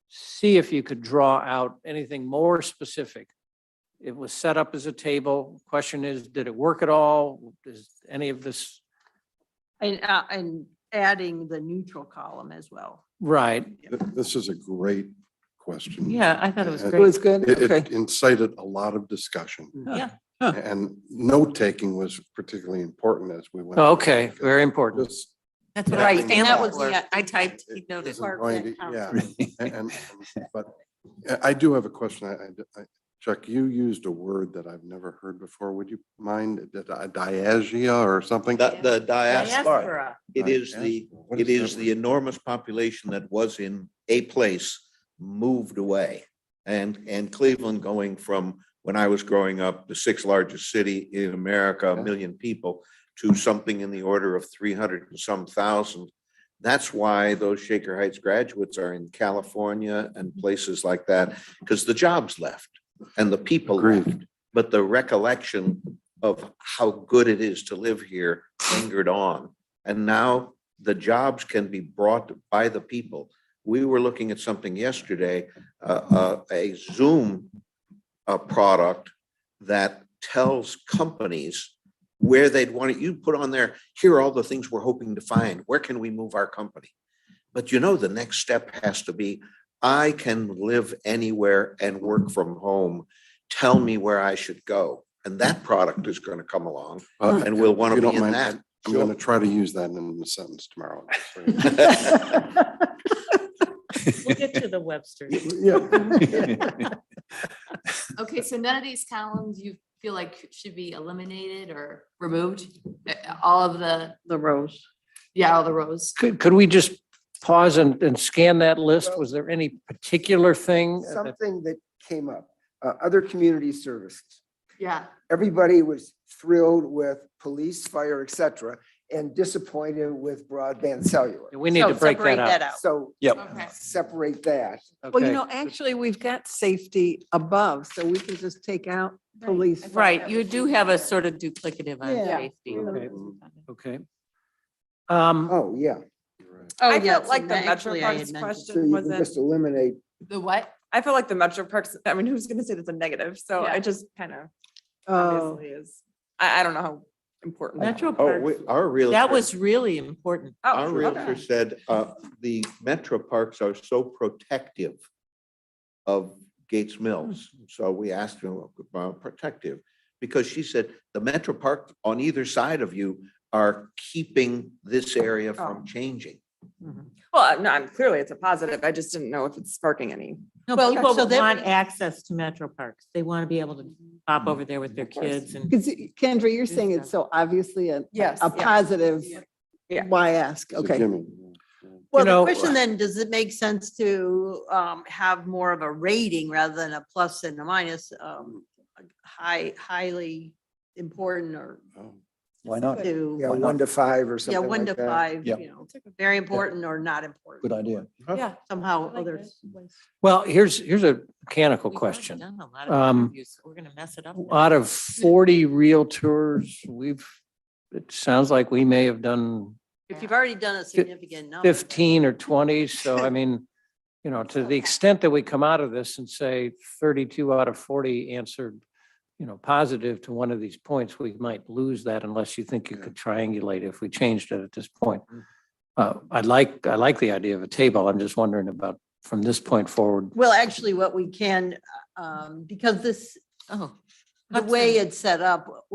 see if you could draw out anything more specific. It was set up as a table. Question is, did it work at all? Is any of this And adding the neutral column as well. right? This is a great question. Yeah, I thought it was And It was great. good. It Okay. incited a lot of discussion. Yeah. And note-taking was particularly important as we went. Okay, very important. This That's what Right, I and stand that was for. the- I typed, he noted. isn't Part of going that to- Yeah, conference. but I do have a question. Chuck, you used a word that I've never heard before. Would you mind, diaspora or something? The diaspora, Diaspora. it is What it is is that the enormous population that was in a place moved away. And Cleveland going from, when I was growing up, the 6th largest city in America, 1 million people, to something in the order of 300 and some thousand. That's why those Shaker Heights graduates are in California and places like that, because the jobs left and the people Agreed. left. But the recollection of how good it is to live here lingered on. And now the jobs can be brought by the people. We were looking at something yesterday, a Zoom product that tells companies where they'd want it. You put on there, here are all the things we're hoping to find. Where can we move our company? But the next step has to be, I can live anywhere and work from home. Tell me where I should go. And that product is going to come along and we'll want If to you be don't in mind, that. I'm going to try to use that in a sentence tomorrow. We'll get to the Webster. Yeah. Okay, so none of these columns you feel like should be eliminated or removed? All of The rows. all the rows. Could we just pause and scan that list? Was there any particular thing? Something that came up, other community services. Yeah. Everybody was thrilled with police, fire, et cetera, and disappointed with broadband cellular. We need to break that out. So Okay. separate that. Well, Okay. actually, we've got safety above, so we can just take out police. Right, you do have a sort of duplicative on Yeah. safety. Okay. Okay. Oh, yeah. Oh, I yeah. felt like the Actually, Metro I Parks had mentioned- So you can just eliminate. The what? I feel like the Metro Parks, I mean, who's gonna say that's a negative? So Yeah. I just kind of Oh, obviously is, I don't know how important. Metro Oh, Parks, our realtor. that was really important. Oh, Our okay. realtor said, the metro parks are so protective of Gates Mills. So we asked her about protective, because she said the metro park on either side of you are keeping this area from changing. Well, no, clearly it's a positive. I just didn't know if it's sparking any. No, Well, people so that want was- access to Metro Parks. They want to be able to pop over there with their kids and. Because Kendra, you're Do saying it's so obviously Yes, a yeah. positive. Yeah. Why ask? It's a Okay. gimme. Well, know, the question then, does it make sense to have more of a rating rather than a plus and a minus? Highly important or Oh, why not? to, Yeah, Why not? 1 to 5 or yeah, something 1 to like that. 5, Yeah. you know, very important or not important. Good idea. Yeah, somehow others. Well, here's a mechanical We've already question. done a lot of interviews. We're gonna mess it up. now. Out of 40 realtors, it sounds like we may have done If you've already done a significant number. 15 or 20. So I mean, to the extent that we come out of this and say 32 out of 40 answered, positive to one of these points, we might lose that unless you think you could triangulate if we changed it at this point. I like the idea of a table. I'm just wondering about from this point forward. Well, actually, what we can, because this, Oh. the way Hudson. it's set up,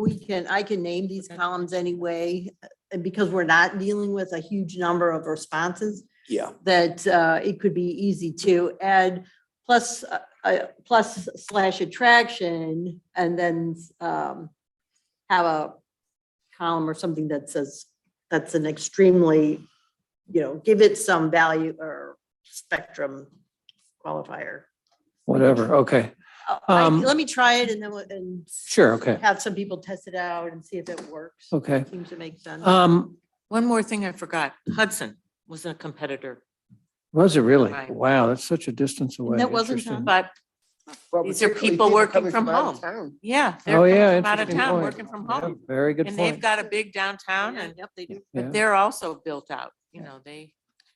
I can name these columns anyway. And because we're not dealing with a huge number of responses, Yeah. that it could be easy to add plus / attraction and then have a column or something that says that's an extremely, give it some value or spectrum qualifier. Whatever. Okay. Let me try it and then and Sure. Okay. have some people test it out and see if it works. Okay. Seems to make sense. One more thing I forgot. Hudson was a competitor, Was it really? Right. Wow, that's such a distance away. that wasn't Interesting. but Well, These are particularly people working coming from out of home. town. yeah, Oh, they're yeah. from out of interesting town, point. working from Yeah, home. Very good And they've point. got a big downtown Yeah, and, yep, they do. Yeah. but they're also built out, they don't have any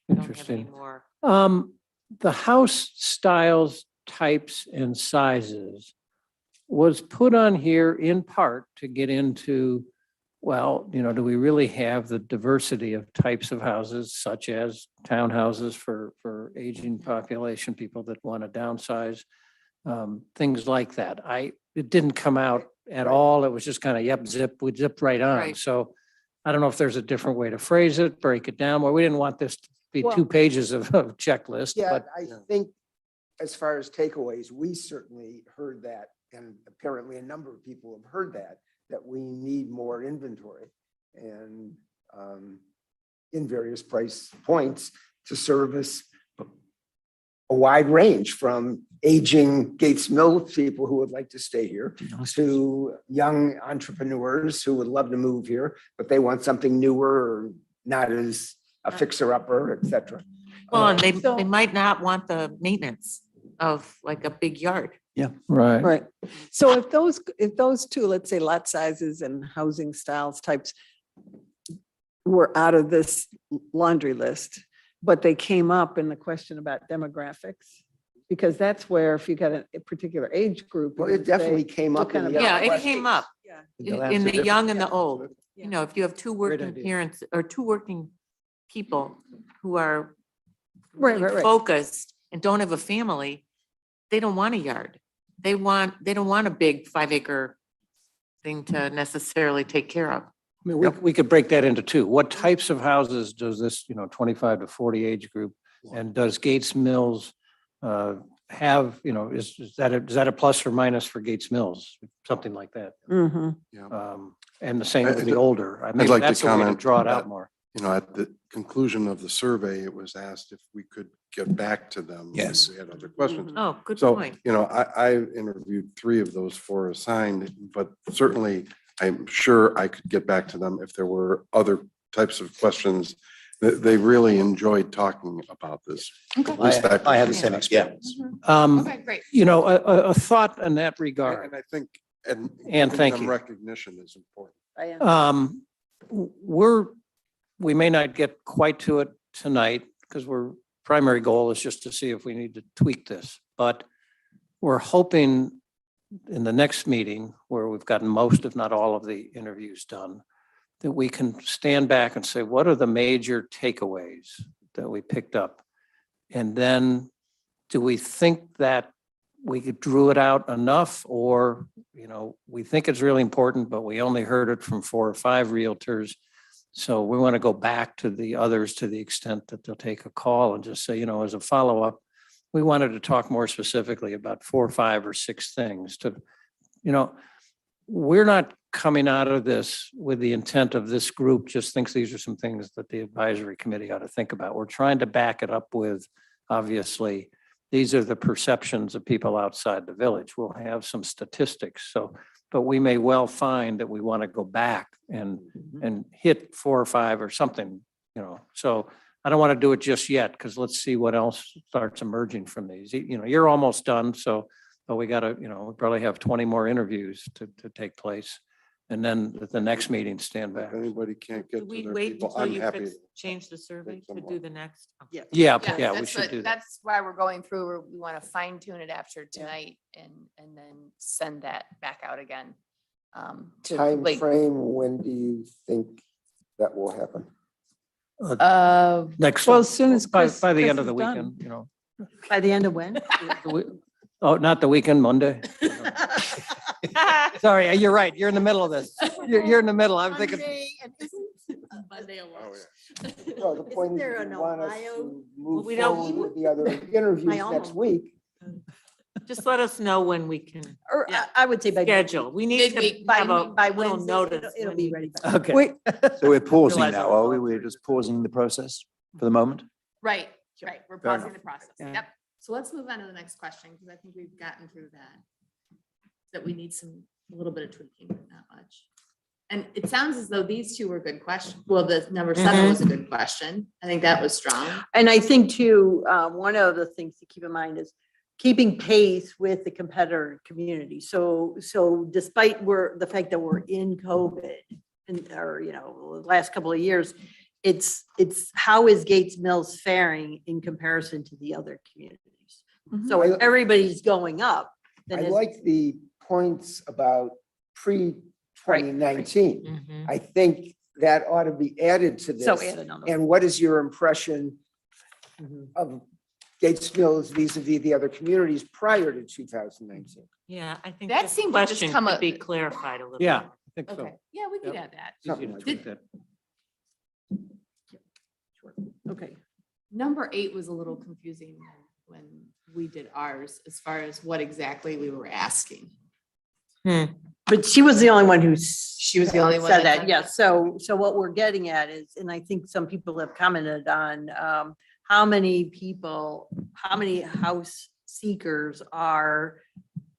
Interesting. more. The house styles, types and sizes was put on here in part to get into, well, do we really have the diversity of types of houses such as townhouses for aging population, people that want to downsize, things like that. It didn't come out at all. It was just kind of, we zipped right on. Right. So I don't know if there's a different way to phrase it, break it down. Well, we didn't want this to be Well, 2 pages of checklist, Yeah, but I think as far as takeaways, we certainly heard that, and apparently a number of people have heard that we need more inventory and in various price points to service a wide range from aging Gates Mill people who would like to stay here to young entrepreneurs who would love to move here, but they want something newer or not as a fixer-upper, et cetera. Well, and they might not want the maintenance of like a big yard. right. Right. So if those two, let's say lot sizes and housing styles types were out of this laundry list, but they came up in the question about demographics, because that's where if you got a particular age group. Well, you're it gonna definitely say, came what up. kind in of- the Yeah, other it question. came up Yeah. in the young and the old. Yeah. If you have two working idea. parents or two working people who are Right, really right. focused and don't have a family, they don't want a yard. They don't want a big 5-acre thing to necessarily take care of. I mean, we could break that into 2. What types of houses does this, 25 to 40 age group? And does Gates Mills have, is that a plus or minus for Gates Mills? Something like that. Mhm. And the same with the older. I I'd mean, like to that's a way to comment draw it on out that. more. At the conclusion of the survey, it was asked if we could get back to them. if Yes. We had other questions. Oh, good So, point. I interviewed 3 of those 4 assigned, but certainly I'm sure I could get back to them if there were other types of questions. They really enjoyed talking about this. At least that- I had the same experience. Okay, great. A thought in that regard. And I think, and And giving thank them you. recognition is important. We may not get quite to it tonight because primary goal is just to see if we need to tweak this. But we're hoping in the next meeting where we've gotten most, if not all of the interviews done, that we can stand back and say, what are the major takeaways that we picked up? And then do we think that we drew it out enough, or, we think it's really important, but we only heard it from 4 or 5 realtors. So we want to go back to the others to the extent that they'll take a call and just say, as a follow-up, we wanted to talk more specifically about 4, 5, or 6 things to, we're not coming out of this with the intent of this group just thinks these are some things that the advisory committee ought to think about. We're trying to back it up with, obviously, these are the perceptions of people outside the village. We'll have some statistics. But we may well find that we want to go back and hit 4 or 5 or something, So I don't want to do it just yet because let's see what else starts emerging from these. You're almost done, but we got to, we probably have 20 more interviews to take place. And then at the next meeting, stand back. If anybody can't Do get to we their wait people, until I'm you happy. change the survey to do the next? Yeah. Yeah, Yeah, yeah, we that's should what- do that. That's why we're going through, we want to fine tune it after tonight and then send that back out again. To Time like, frame, when do you think that will happen? Next, Well, as soon as by Chris- the Chris end of is the done. weekend, By the end of when? Oh, not the weekend, Monday. Sorry, you're right. You're in the middle of this. You're in the middle. I'm thinking. Monday almost. Well, the point is, there if an you want us Ohio? to move we don't- forward with the other interviews My next alma week. Just let us know when we can Or Yeah. I would say by. schedule. We need to Midweek, have a By little Wednesday, notice. it'll when be we- ready. by- Okay. Wait, So we're pausing Realize now, I'm are we? above We're just pausing the process for the moment? right. We're Fair pausing the process. Yeah. Yep. So let's move on to the next question because I think we've gotten through that. That we need a little bit of tweaking, but not much. And it sounds as though these two were good questions. Well, the number 7 was a good question. I think that was strong. And I think too, one of the things to keep in mind is keeping pace with the competitor community. So despite the fact that we're in COVID and, or, the last couple of years, it's how is Gates Mills faring in comparison to the other communities? So if everybody's going up, then I it's. like the points about pre-2019. Mhm. I think that ought to be added to this. So added on. And what is your impression of Gates Mills vis-a-vis the other communities prior to 2019? Yeah, I think That this seemed to just question come could up- be clarified a little. Yeah, bit. I think so. Okay. Yeah, we could Yep. add that. Something Easy to like tweak that. that. Okay. Number 8 was a little confusing when we did ours as far as what exactly we were asking. But she was the only one who. She was the only one Said that that, said yes. So what we're getting at is, and I think some people have commented on, how many house seekers are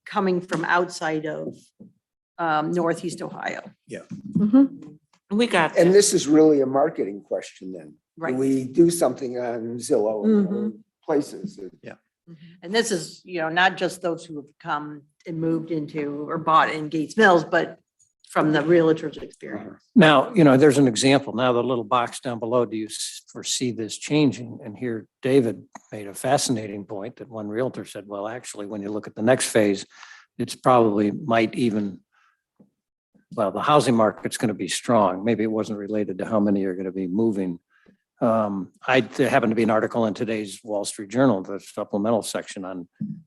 coming from outside of Northeast Ohio. Yeah. Mhm. We got And this. this is really a marketing question then. Right. Do we do something on Zillow and other places? And this is, not just those who have come and moved into or bought in Gates Mills, but from the realtor's experience. Now, there's an example. Now, the little box down below, do you foresee this changing? And here David made a fascinating point that one realtor said, well, actually, when you look at the next phase, it's probably might even, well, the housing market's going to be strong. Maybe it wasn't related to how many are going to be moving. There happened to be an article in today's Wall Street Journal, the supplemental section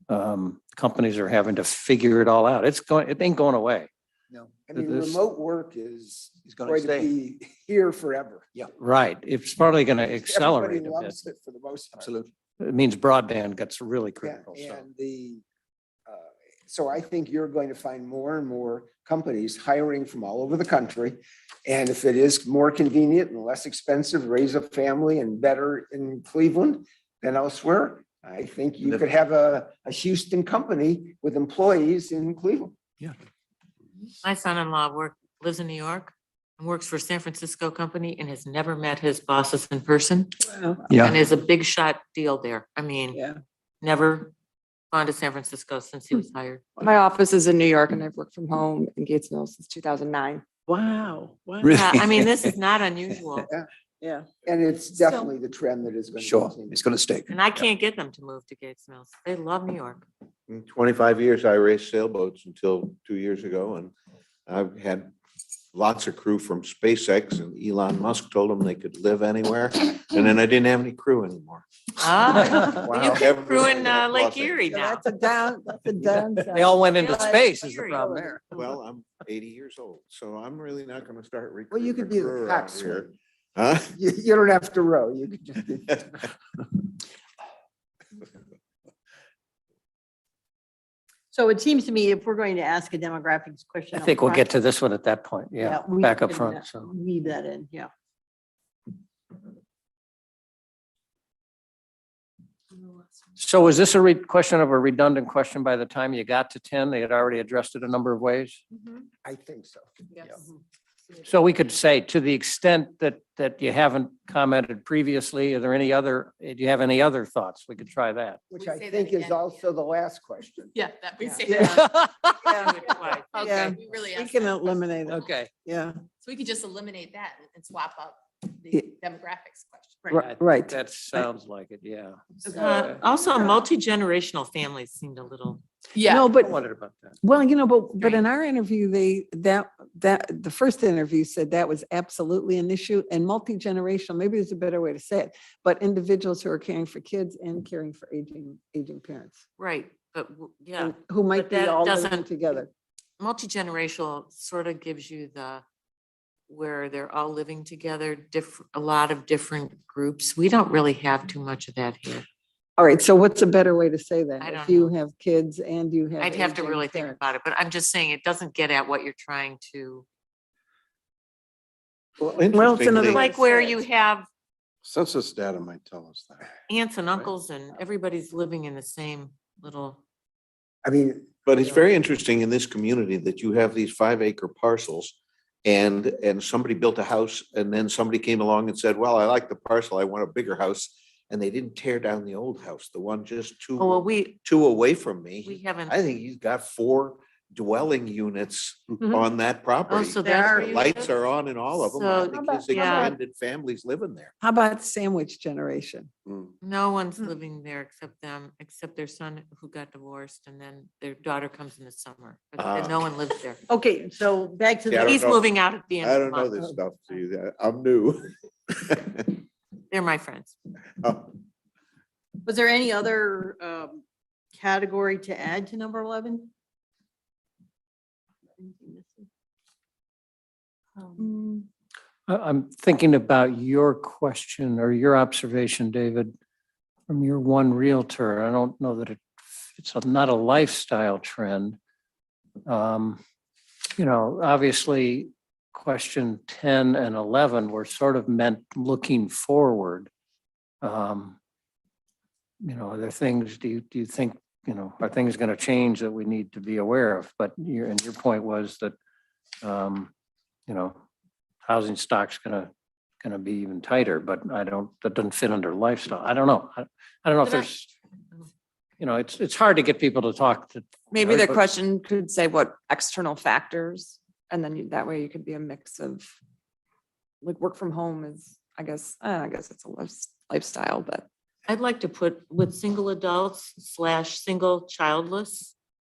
on companies are having to figure it all out. It ain't going away. No. I mean, This- remote work is gonna going to stay. be here forever. Right. It's probably going to accelerate Everybody a bit. loves it for the most part. Absolutely. It means broadband gets really Yeah, critical. So. and so I think you're going to find more and more companies hiring from all over the country. And if it is more convenient and less expensive, raise a family and better in Cleveland than elsewhere, I think you could have a Houston company with employees in Cleveland. My son-in-law lives in New York and works for a San Francisco company and has never met his bosses in person and is a big shot deal there. I mean, never gone to San Francisco since he was hired. My office is in New York and I've worked from home in Gates Mills since 2009. wow. Yeah, I mean, this is not unusual Yeah. And it's definitely the trend that is going to Sure, continue. it's going to stick. and I can't get them to move to Gates Mills. They love New York. In 25 years, I raced sailboats until 2 years ago, and I've had lots of crew from SpaceX, and Elon Musk told them they could live anywhere. And then I didn't have any crew anymore. Ah, Wow. you can crew in Lake Erie So now. that's a downside. They all went into Realize space is the theory. problem there. Well, I'm 80 years old, so I'm really not gonna start Well, recruiting. you could a be the crew around coxswain. here. Huh? You don't have to row. You could just be. So it seems to me if we're going to ask a demographics question. I up think we'll front, get to this one at that point. Yeah, we back up can, front. So. Weave that in, yeah. So is this question of a redundant question by the time you got to 10? They had already addressed it a number of ways. I think so. Yes. So we could say, to the extent that you haven't commented previously, are there any other, do you have any other thoughts? We could try that. Which We I say that think is again. also the last question. Yeah, that we say Yeah. that. Yeah. Okay, we really We asked can that. eliminate it. Okay. Yeah, So we could just eliminate that and swap up Yeah. the demographics question. right. That sounds like it, yeah. Also, multi-generational families seemed a little, Yeah. No, I but wondered about that. well, but in our interview, the first interview said that was absolutely an issue, and multi-generational, maybe there's a better way to say it, but individuals who are caring for kids and caring for aging parents. right, but yeah, and Who might but be that all living doesn't- together. multi-generational sort of gives you where they're all living together, a lot of different groups. We don't really have too much of that here. All right, so what's a better way to say that? I If don't you know. have kids and you have. I'd have to aging really think parents. about it, but I'm just saying it doesn't get at what you're trying to, Well, it's another interestingly- way like to where say you it. have Census data might tell us that. aunts and uncles and everybody's living in the same little, I mean, But it's very interesting in this community that you have these 5-acre parcels and somebody built a house and then somebody came along and said, well, I like the parcel, I want a bigger house. And they didn't tear down the old house, the one just oh, well, two away from we me. haven't, I think he's got 4 dwelling units Mhm. on that property. so There that's are where you Lights live? are on in all of them. So- I think his Yeah. extended family's living there. How about sandwich generation? No one's Hmm. living there except them, except their son who got divorced and then their daughter comes in the summer, but then no one lives there. Okay, so back to Yeah, I don't He's know. moving out at the end I of the don't know month. this stuff, see, I'm new. They're my friends. Oh, Was there any other category to add to number 11? I'm thinking about your question or your observation, David, from your one Realtor. I don't know that it's not a lifestyle trend. Obviously, question 10 and 11 were sort of meant looking forward. Are there things, do you think, are things going to change that we need to be aware of? But your point was that, housing stock's gonna be even tighter, but that doesn't fit under lifestyle. I don't know. I don't know if But there's, it's hard to get people to talk to. Maybe the but- question could say what external factors, and then that way you could be a mix of, like, work from home is, I guess it's a lifestyle, but. I'd like to put with single adults / single childless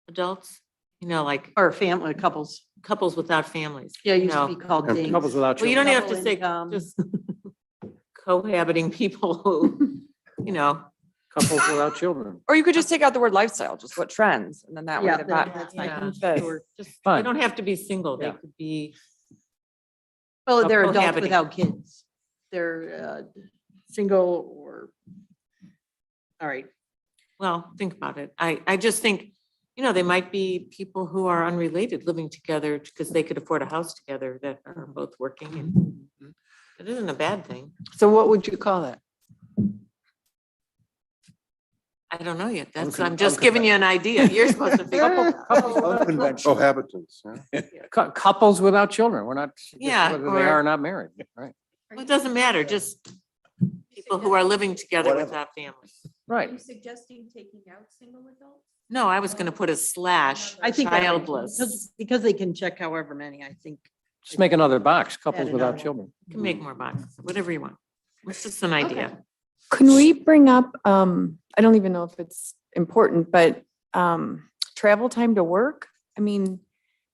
adults, like Or family, couples. couples without families. Yeah, it you used to know. be called And dings. Couples without Well, you children. don't have to Double say income. just cohabiting people who, Couples without children. Or you could just take out the word lifestyle, just what trends, and then that way Yeah, they're that- not. that's yeah. fine. fit. or just, they Fine. don't have to be single. They Yeah. could be, Well, they're adults cohabiting. without kids. They're single or, all right. well, think about it. I just think, they might be people who are unrelated living together because they could afford a house together that are both working. And it isn't a bad thing. So what would you call that? I don't know yet. That's, Uncon- I'm just giving you an idea. You're supposed to figure. Unconventional. Cohabitants, yeah. Couples without children. We're not, Yeah, whether they or- are or not married, right? It doesn't matter, just people who are living together Whatever. without families. Right. suggesting taking out single adults? No, I was gonna put a slash, I think childless. because they can check however many, I think. Just make another box, couples Add without another one. children. You can make more boxes, whatever you want. It's just an idea. Can we bring up, I don't even know if it's important, but travel time to work? I mean,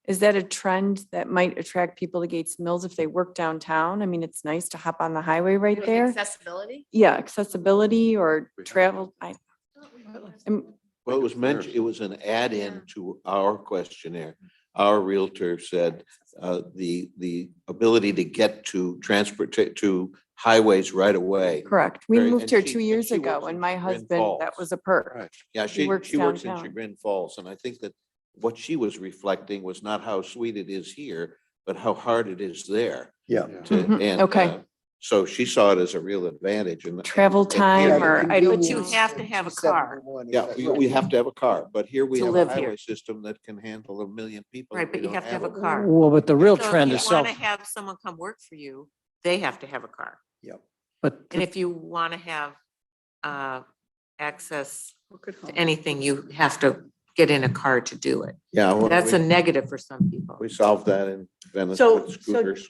Is that a trend that might attract people to Gates Mills if they work downtown? I mean, it's nice to hop on the highway right there. Accessibility? Yeah, accessibility or travel. Well, it was mentioned, it was an add-in to our questionnaire. Our realtor said the ability to get to to highways right away. Correct. We Very- moved and here she- 2 and years she ago works and in my Chagrin husband, that Falls. was a perk. Right. Yeah, He works she works in downtown. Chagrin Falls, and I think that what she was reflecting was not how sweet it is here, but how hard it is there. Yeah. Mhm, And okay. so she saw it as a real advantage and Travel and time here- or I But you have to have a car. Yeah, we have to have a car, but here we To have a live here. highway system that can handle 1 million people. Right, and but we you don't have to have a one. car. Well, but the real So if trend you is want to self, have someone come work for you, they have to have a car. but And if you want to have access to anything, you have to get in a car to do it. Yeah, well, That's a we- negative for some people. we solved that in Venice So- with so- scooters.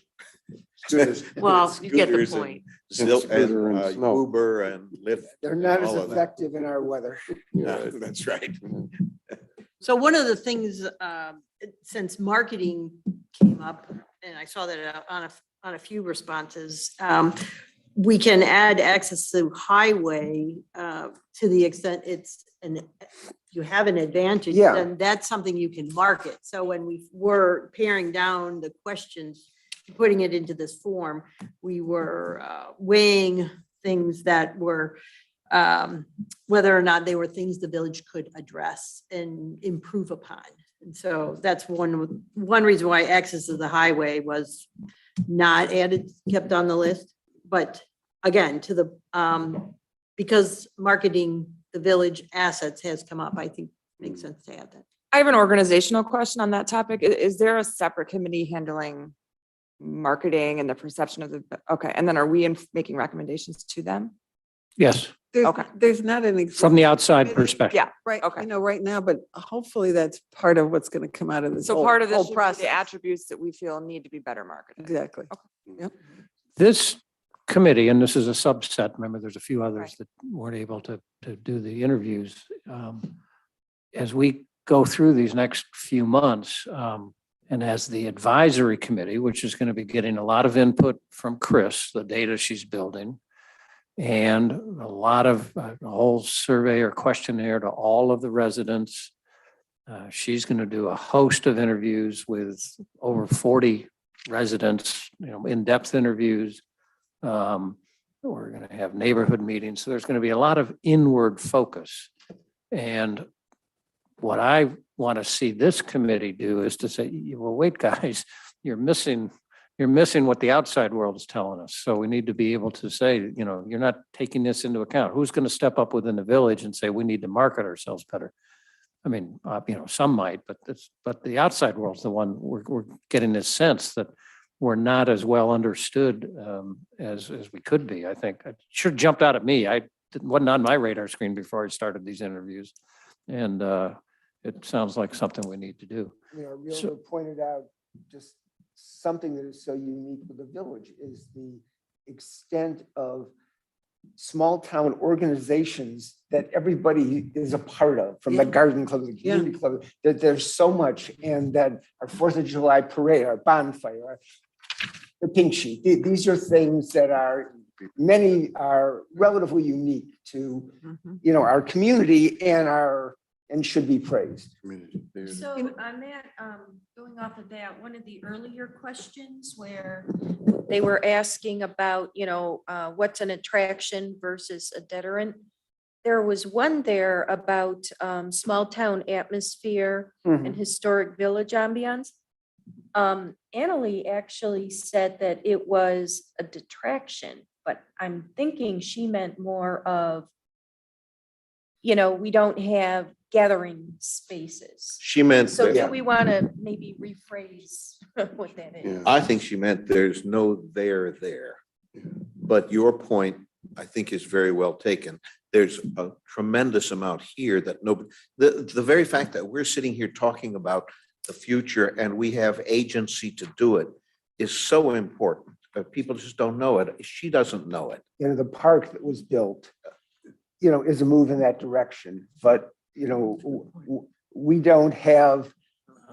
Well, you get the Scooters and point. Scooter and snow. Uber and Lyft. They're not as all of that. effective in our weather. Yeah, that's right. So one of the things, since marketing came up, and I saw that on a few responses, we can add access to highway to the extent you have an advantage, Yeah. then that's something you can market. So when we were paring down the questions, putting it into this form, we were weighing things that were whether or not they were things the village could address and improve upon. And so that's one reason why access to the highway was not added, kept on the list. But again, because marketing the village assets has come up, I think makes sense to add that. I have an organizational question on that topic. Is there a separate committee handling marketing and the perception of okay, and then are we making recommendations to them? yes, Okay. There's not an. from the outside executive- perspective. Yeah, Right, okay. right now, but hopefully that's part of what's going to come out of this So whole part of this whole should be process. the attributes that we feel need to be better marketed. Exactly. This committee, and this is a subset, remember, there's a few others that weren't able to do the interviews. As we go through these next few months, and as the advisory committee, which is going to be getting a lot of input from Chris, the data she's building, and a lot of, a whole survey or questionnaire to all of the residents. She's going to do a host of interviews with over 40 residents, in-depth interviews. We're going to have neighborhood meetings. So there's going to be a lot of inward focus. And what I want to see this committee do is to say, well, wait, guys, you're missing what the outside world is telling us. So we need to be able to say, you're not taking this into account. Who's going to step up within the village and say, we need to market ourselves better? I mean, some might, but the outside world's the one we're getting this sense that we're not as well understood as we could be. I think it sure jumped out at me. Wasn't on my radar screen before I started these interviews. And it sounds like something we need to do. Our realtor pointed out just something that is so unique with the village is the extent of small town organizations that everybody is a part of, from the garden club, the community club, that there's so much, and that our 4th of July parade, our bonfire, the pink sheet, these are things that many are relatively unique to, our community and should be praised. So on that, going off of that, one of the earlier questions where they were asking about, what's an attraction versus a deterrent. There was one there about small town atmosphere and historic village ambiance. Annalee actually said that it was a detraction, but I'm thinking she meant more of, we don't have gathering spaces. She meant, So do that- we want to maybe rephrase what that is? I think she meant there's no there. But your point, I think, is very well taken. There's a tremendous amount here that the very fact that we're sitting here talking about the future and we have agency to do it is so important. People just don't know it. She doesn't know it. The park that was built, is a move in that direction, but, we don't have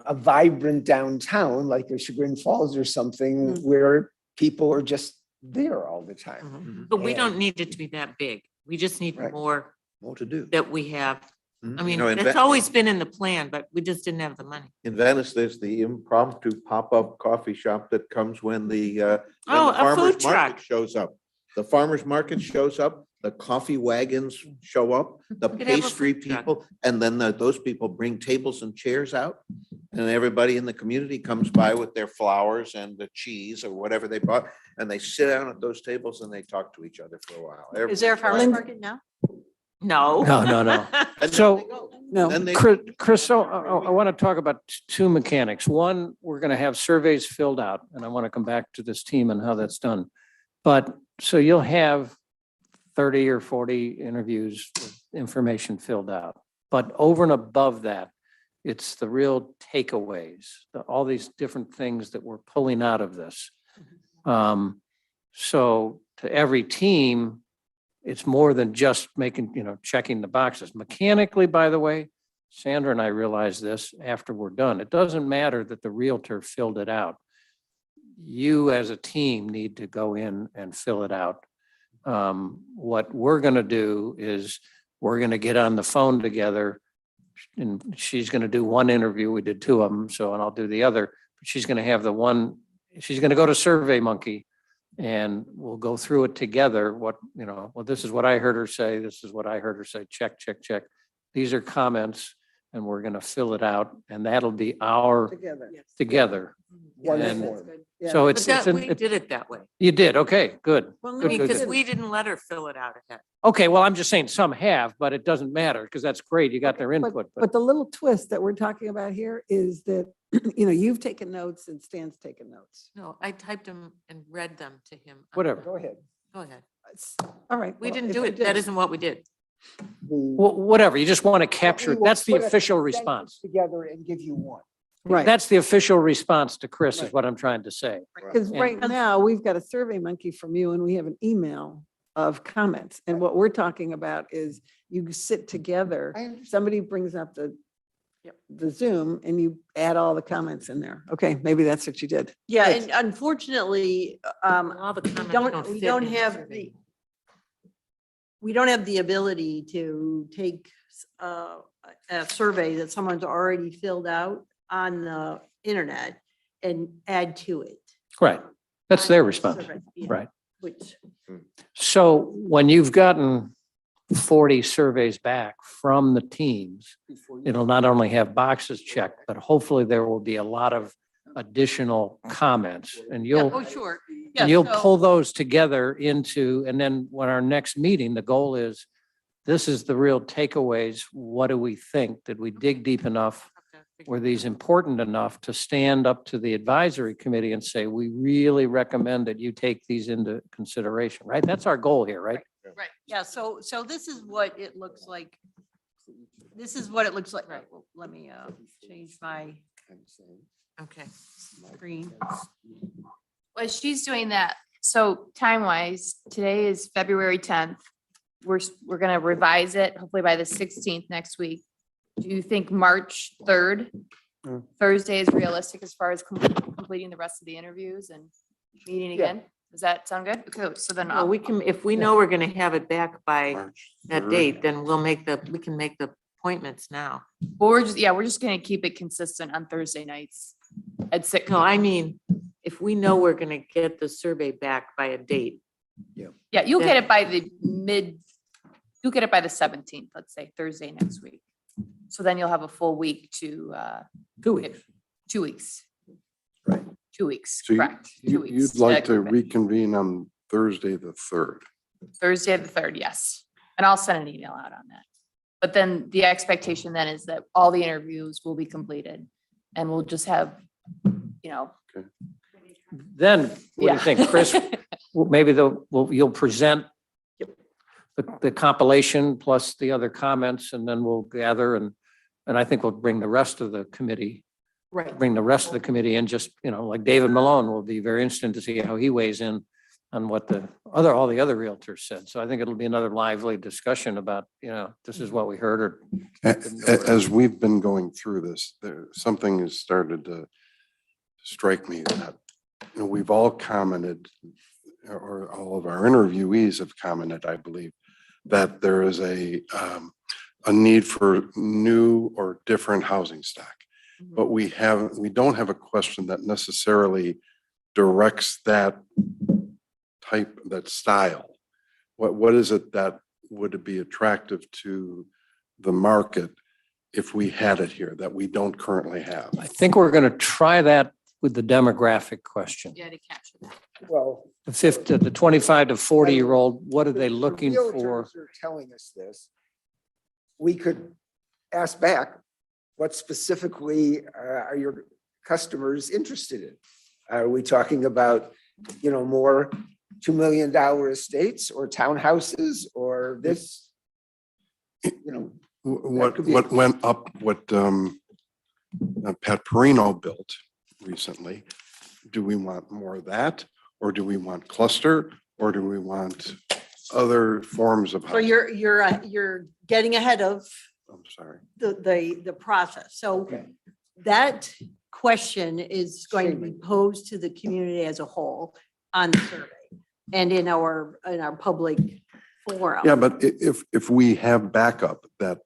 a vibrant downtown like a Chagrin Falls or something where people are just there all the time. But we And- don't need it to be that big. We just need Right. more More to do. that we have. I mean, know, in it's Ve- always been in the plan, but we just didn't have the money. In Venice, there's the impromptu pop-up coffee shop that comes when the Oh, a farmer's food market truck. shows up. The farmer's market shows up, the coffee wagons show up, the could have a pastry food truck. people, and then those people bring tables and chairs out. And everybody in the community comes by with their flowers and the cheese or whatever they bought, and they sit down at those tables and they talk to each other for a while. Is there a farmer's Lynn- market now? No. No. And So- then they go. No, Then they- Chris, so I want to talk about two mechanics. One, we're going to have surveys filled out, and I want to come back to this team and how that's done. But so you'll have 30 or 40 interviews, with information filled out. But over and above that, it's the real takeaways, all these different things that we're pulling out of this. So to every team, it's more than just making, checking the boxes. Mechanically, by the way, Sandra and I realized this after we're done. It doesn't matter that the Realtor filled it out. You as a team need to go in and fill it out. What we're going to do is we're going to get on the phone together, and she's going to do one interview. We did two of them, and I'll do the other. But she's going to have she's going to go to SurveyMonkey, and we'll go through it together. Well, this is what I heard her say. This is what I heard her say. Check, check, check. These are comments, and we're going to fill it out, and that'll be our together. One And form. Yeah. so But it's, we did it that way. you did. Okay, good. Well, Good, no, good, Because good. we didn't let her fill it out ahead. Okay, well, I'm just saying some have, but it doesn't matter because that's great. You got their But- input. But the little twist that we're talking about here is that, you've taken notes and Stan's taken notes. No, I typed them and read them to him. Whatever. Go ahead. Go ahead. All right. We well, didn't if do you it. That did- isn't what we did. Whatever, you just want to capture, We will that's the put a official consensus response. Together and give you one. Right, That's the official response to Chris is Right. what I'm trying to say. because And- right now, we've got a Survey Monkey from you and we have an email of comments. And what we're talking about is you sit together, I understand. somebody brings up the Zoom and you add all the comments in there. Okay, maybe that's what you did. Yeah, Good. and unfortunately, All the we comments don't, we fit don't in the have survey. we don't have the ability to take a survey that someone's already filled out on the internet and add to it. Right, that's their response, Survey, yeah, right? Which, So when you've gotten 40 surveys back from the teams, it'll not only have boxes checked, but hopefully there will be a lot of additional comments and yeah, you'll, oh, sure. and Yeah, you'll so- pull those together into, and then when our next meeting, the goal is, this is the real takeaways. What do we think? Did we dig deep enough? Were these important enough to stand up to the advisory committee and say, we really recommend that you take these into consideration, right? That's our goal here, right? Right, yeah, so this is what it looks like. This is what it looks like. Right, well, let me change my Okay. screen. Well, she's doing that. So time wise, today is February 10th. We're going to revise it hopefully by the 16th next week. Do you think March 3rd, Thursday is realistic as far as completing the rest of the interviews and meeting Yeah. again? Does that sound good? Okay, so then Well, we can, if we know we're gonna have it back by March that 3rd. date, then we can make the appointments now. we're just going to keep it consistent on Thursday nights at 6. No, I mean, if we know we're gonna get the survey back by a date, Yeah, you'll get it by you'll get it by the 17th, let's say Thursday next week. So then you'll have a full week to, 2 weeks. 2 weeks. Right. 2 weeks, So correct. 2 weeks. you'd like to group it. reconvene on Thursday, the 3rd. Thursday the 3rd, yes. And I'll send an email out on that. But then the expectation then is that all the interviews will be completed and we'll just have, Then, what do yeah. you think, Chris? Well, maybe you'll present the compilation plus the other comments, and then we'll gather and I think we'll bring the rest of the committee, Right. in, just, like David Malone will be very interested to see how he weighs in on what all the other realtors said. So I think it'll be another lively discussion about, this is what we heard or. As we've been going through this, something has started to strike me that, we've all commented, or all of our interviewees have commented, I believe, that there is a need for new or different housing stock. But we don't have a question that necessarily directs that type, that style. What is it that would be attractive to the market if we had it here that we don't currently have? I think we're going to try that with the demographic question. Yeah, to capture that. Well, The 25 to 40-year-old, what are they the looking for? realtors are telling us this. We could ask back, what specifically are your customers interested in? Are we talking about, more $2 million estates or townhouses or this? What went up, what Pat Perino built recently, do we want more of that? Or do we want cluster? Or do we want other forms of So housing? you're getting ahead of I'm sorry. the process. So Okay. that question is going to be posed to the community as a whole on the survey and in our public forum. Yeah, but if we have backup that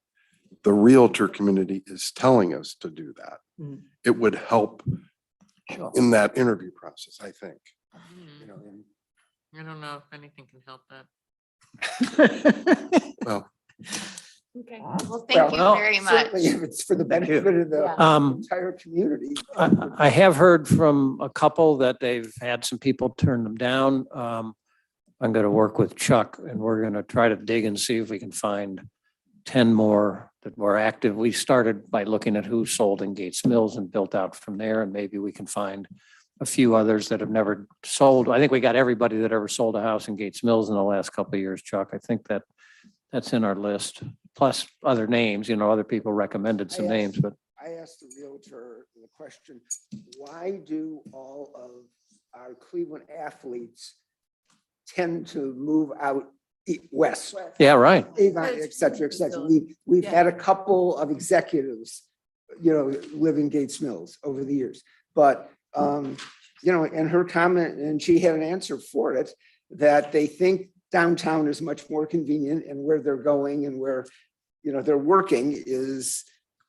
the realtor community is telling us to do that, Mhm. it would help in that interview process, I think. I don't know if anything can help that. Well, Okay, well, thank you very much. Certainly, if it's for the benefit of the entire community. I have heard from a couple that they've had some people turn them down. I'm going to work with Chuck and we're going to try to dig and see if we can find 10 more that were active. We started by looking at who sold in Gates Mills and built out from there. And maybe we can find a few others that have never sold. I think we got everybody that ever sold a house in Gates Mills in the last couple of years, Chuck. I think that's in our list, plus other names, other people recommended some names, but. I asked the realtor the question, why do all of our Cleveland athletes tend to move out west? Yeah, right. Avon, et cetera, et cetera. We've had a couple of executives, live in Gates Mills over the years. But, in her comment, and she had an answer for it, that they think downtown is much more convenient and where they're going and where, they're working is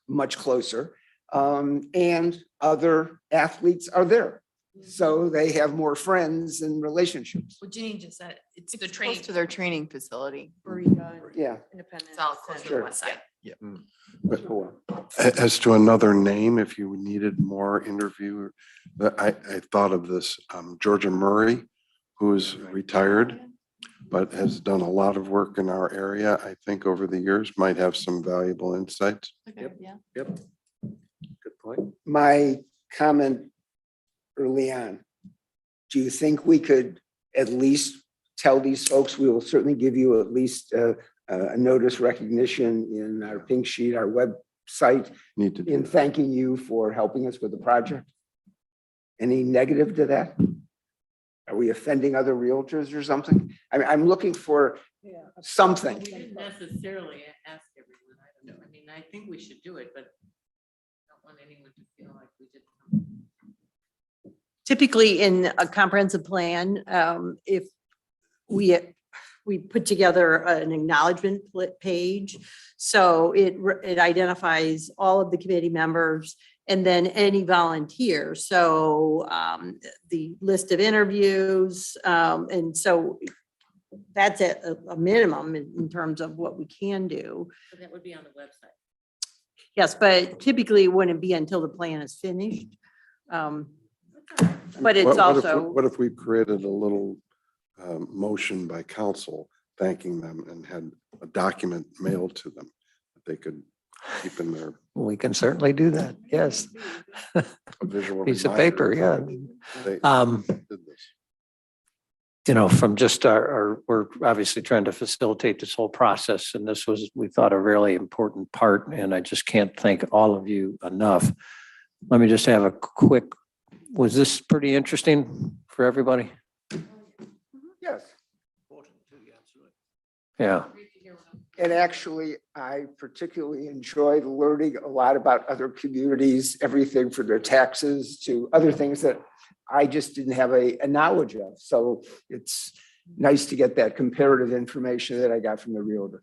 much closer. And other athletes are there. So they have more friends and relationships. Well, Janine just said, it's the Close training. to their training facility. Yeah. It's all close to the Sure. west side. as to another name, if you needed more interview, I thought of this, Georgia Murray, who is retired, but has done a lot of work in our area, I think over the years, might have some valuable insights. Okay, yeah. Yep. Good point. My comment early on, do you think we could at least tell these folks, we will certainly give you at least a notice recognition in our pink sheet, our website, Need to do in that. thanking you for helping us with the project? Any negative to that? Are we offending other realtors or something? I'm looking for something. We didn't necessarily ask everyone. I don't know. I mean, I think we should do it, but I don't want anyone to feel like we did something. Typically in a comprehensive plan, if we put together an acknowledgement page. So it identifies all of the committee members and then any volunteer. So the list of interviews. And so that's at a minimum in terms of what we can do. So that would be on the website. Yes, but typically it wouldn't be until the plan is finished. But it's also. What if we created a little motion by council thanking them and had a document mailed to them that they could keep in their We can certainly do that. Yes. visual Piece of reminder paper, yeah. they did this. From just we're obviously trying to facilitate this whole process. And this was, we thought, a really important part. And I just can't thank all of you enough. Let me just have a quick, was this pretty interesting for everybody? Yeah. And actually, I particularly enjoyed learning a lot about other communities, everything from their taxes to other things that I just didn't have a knowledge of. So it's nice to get that comparative information that I got from the realtor.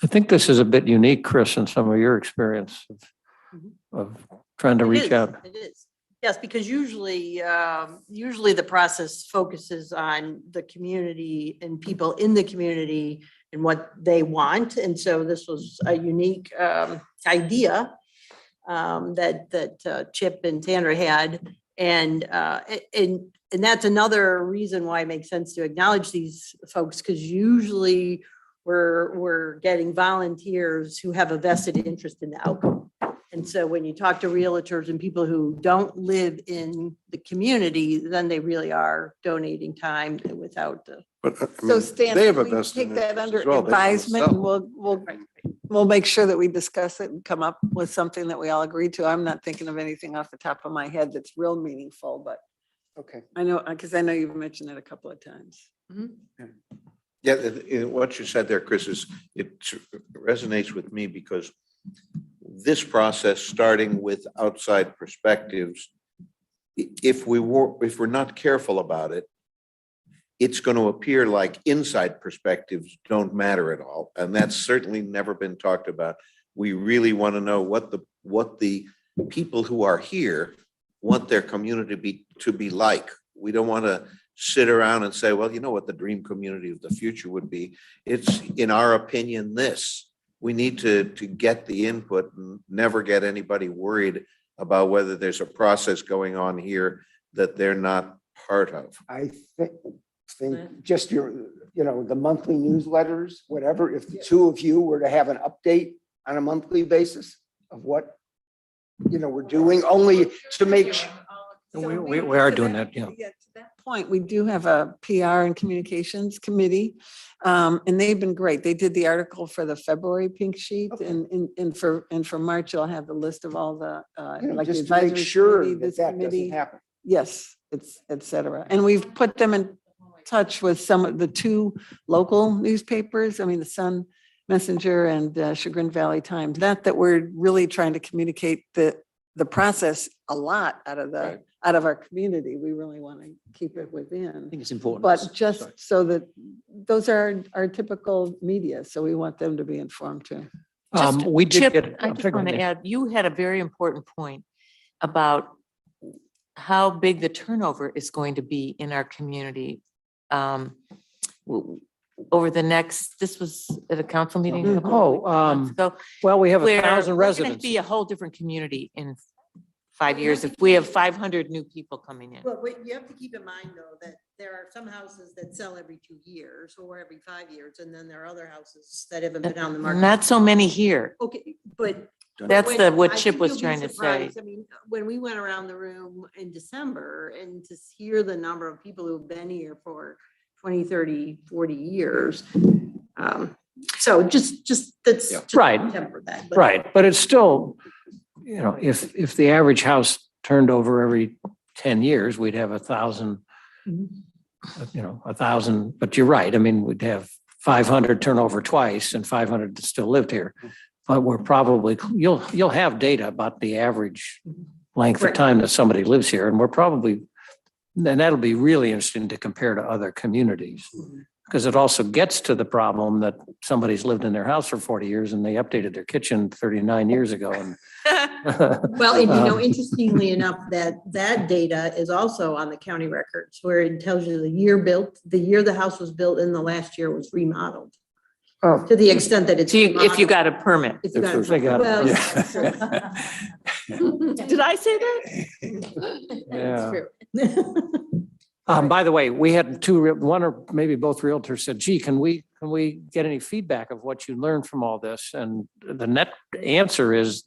I think this is a bit unique, Chris, in some of your experience of trying to It reach is, out. It is. Yes, because usually the process focuses on the community and people in the community and what they want. And so this was a unique idea that Chip and Sandra had. And that's another reason why it makes sense to acknowledge these folks, because usually we're getting volunteers who have a vested interest in the outcome. And so when you talk to realtors and people who don't live in the community, then they really are donating time without the. But I So mean, Stan, they have can a we vested take that interest under as well. They wanna advisement and sell. we'll make sure that we discuss it and come up with something that we all agree to. I'm not thinking of anything off the top of my head that's real meaningful, but Okay. I know, because I know you've mentioned it a couple of times. Yeah, what you said there, Chris, it resonates with me because this process, starting with outside perspectives, if we're not careful about it, it's going to appear like inside perspectives don't matter at all. And that's certainly never been talked about. We really want to know what the people who are here want their community to be like. We don't want to sit around and say, well, you know what the dream community of the future would be. It's, in our opinion, this. We need to get the input and never get anybody worried about whether there's a process going on here that they're not part of. I think just the monthly newsletters, whatever, if the two of you were to have an update on a monthly basis of what, we're doing, only to make. We are doing that, yeah. To that point, we do have a PR and communications committee, and they've been great. They did the article for the February pink sheet, and for March, I'll have the list of all the like the Just to make advisory sure committee, that this that committee. doesn't happen. Yes, it's et cetera. And we've put them in touch with some of the two local newspapers. I mean, the Sun Messenger and Chagrin Valley Times. Not that we're really trying to communicate the process a lot out of our community. We really want to keep it within. I think it's important. But just so that those are our typical media, so we want them to be informed too. We did Chip, get. I just want to add, you had a very important point about how big the turnover is going to be in our community. Over the next, this was at a council meeting. a couple of months ago, Well, we have where 1,000 we're gonna residents. be a whole different community in 5 years if we have 500 new people coming in. Well, you have to keep in mind though, that there are some houses that sell every 2 years or every 5 years. And then there are other houses that haven't been on the market. Not so many here. Okay, but. That's what I Chip think was you'll be trying to say. surprised. I mean, when we went around the room in December and to hear the number of people who've been here for 20, 30, 40 years. So just that's. Yeah. just Right. Temper that. but- Right, but it's still, if the average house turned over every 10 years, we'd have 1,000, 1,000, but you're right. I mean, we'd have 500 turnover twice and 500 that still lived here. But we're probably, you'll have data about the average length of Right. time that somebody lives here. And we're probably, and that'll be really interesting to compare to other communities. Because it also gets to the problem that somebody's lived in their house for 40 years and they updated their kitchen 39 years ago. And Well, and interestingly enough, that data is also on the county records where it tells you the year the house was built and the last year was remodeled. Oh. To the extent that it's. So if you remodeled. got a permit. If you got a If they got- well, Did I say that? Yeah. true. By the way, we had one or maybe both realtors said, gee, can we get any feedback of what you learned from all this? And the net answer is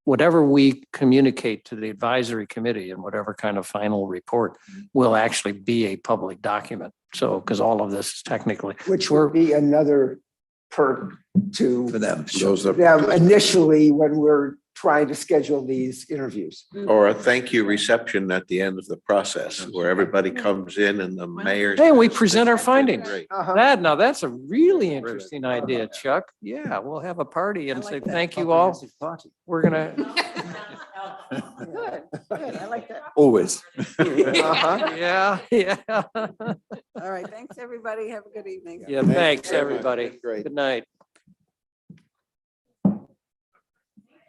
whatever we communicate to the advisory committee and whatever kind of final report will actually be a public document. So, because all of this is technically. Which will be another perk For to them. Those that. them initially when we're trying to schedule these interviews. Or a thank you reception at the end of the process where everybody comes in and the mayor. Hey, we says, present our "This has been findings." great." Now that's a really interesting idea, Chuck. Yeah, we'll have a party and say, thank you all. Comprehensive party. We're gonna, Good, good. I like that. Always. Uh-huh. yeah, yeah. All right. Thanks, everybody. Have a good evening. Yeah, thanks, very much. everybody. Great. Good night.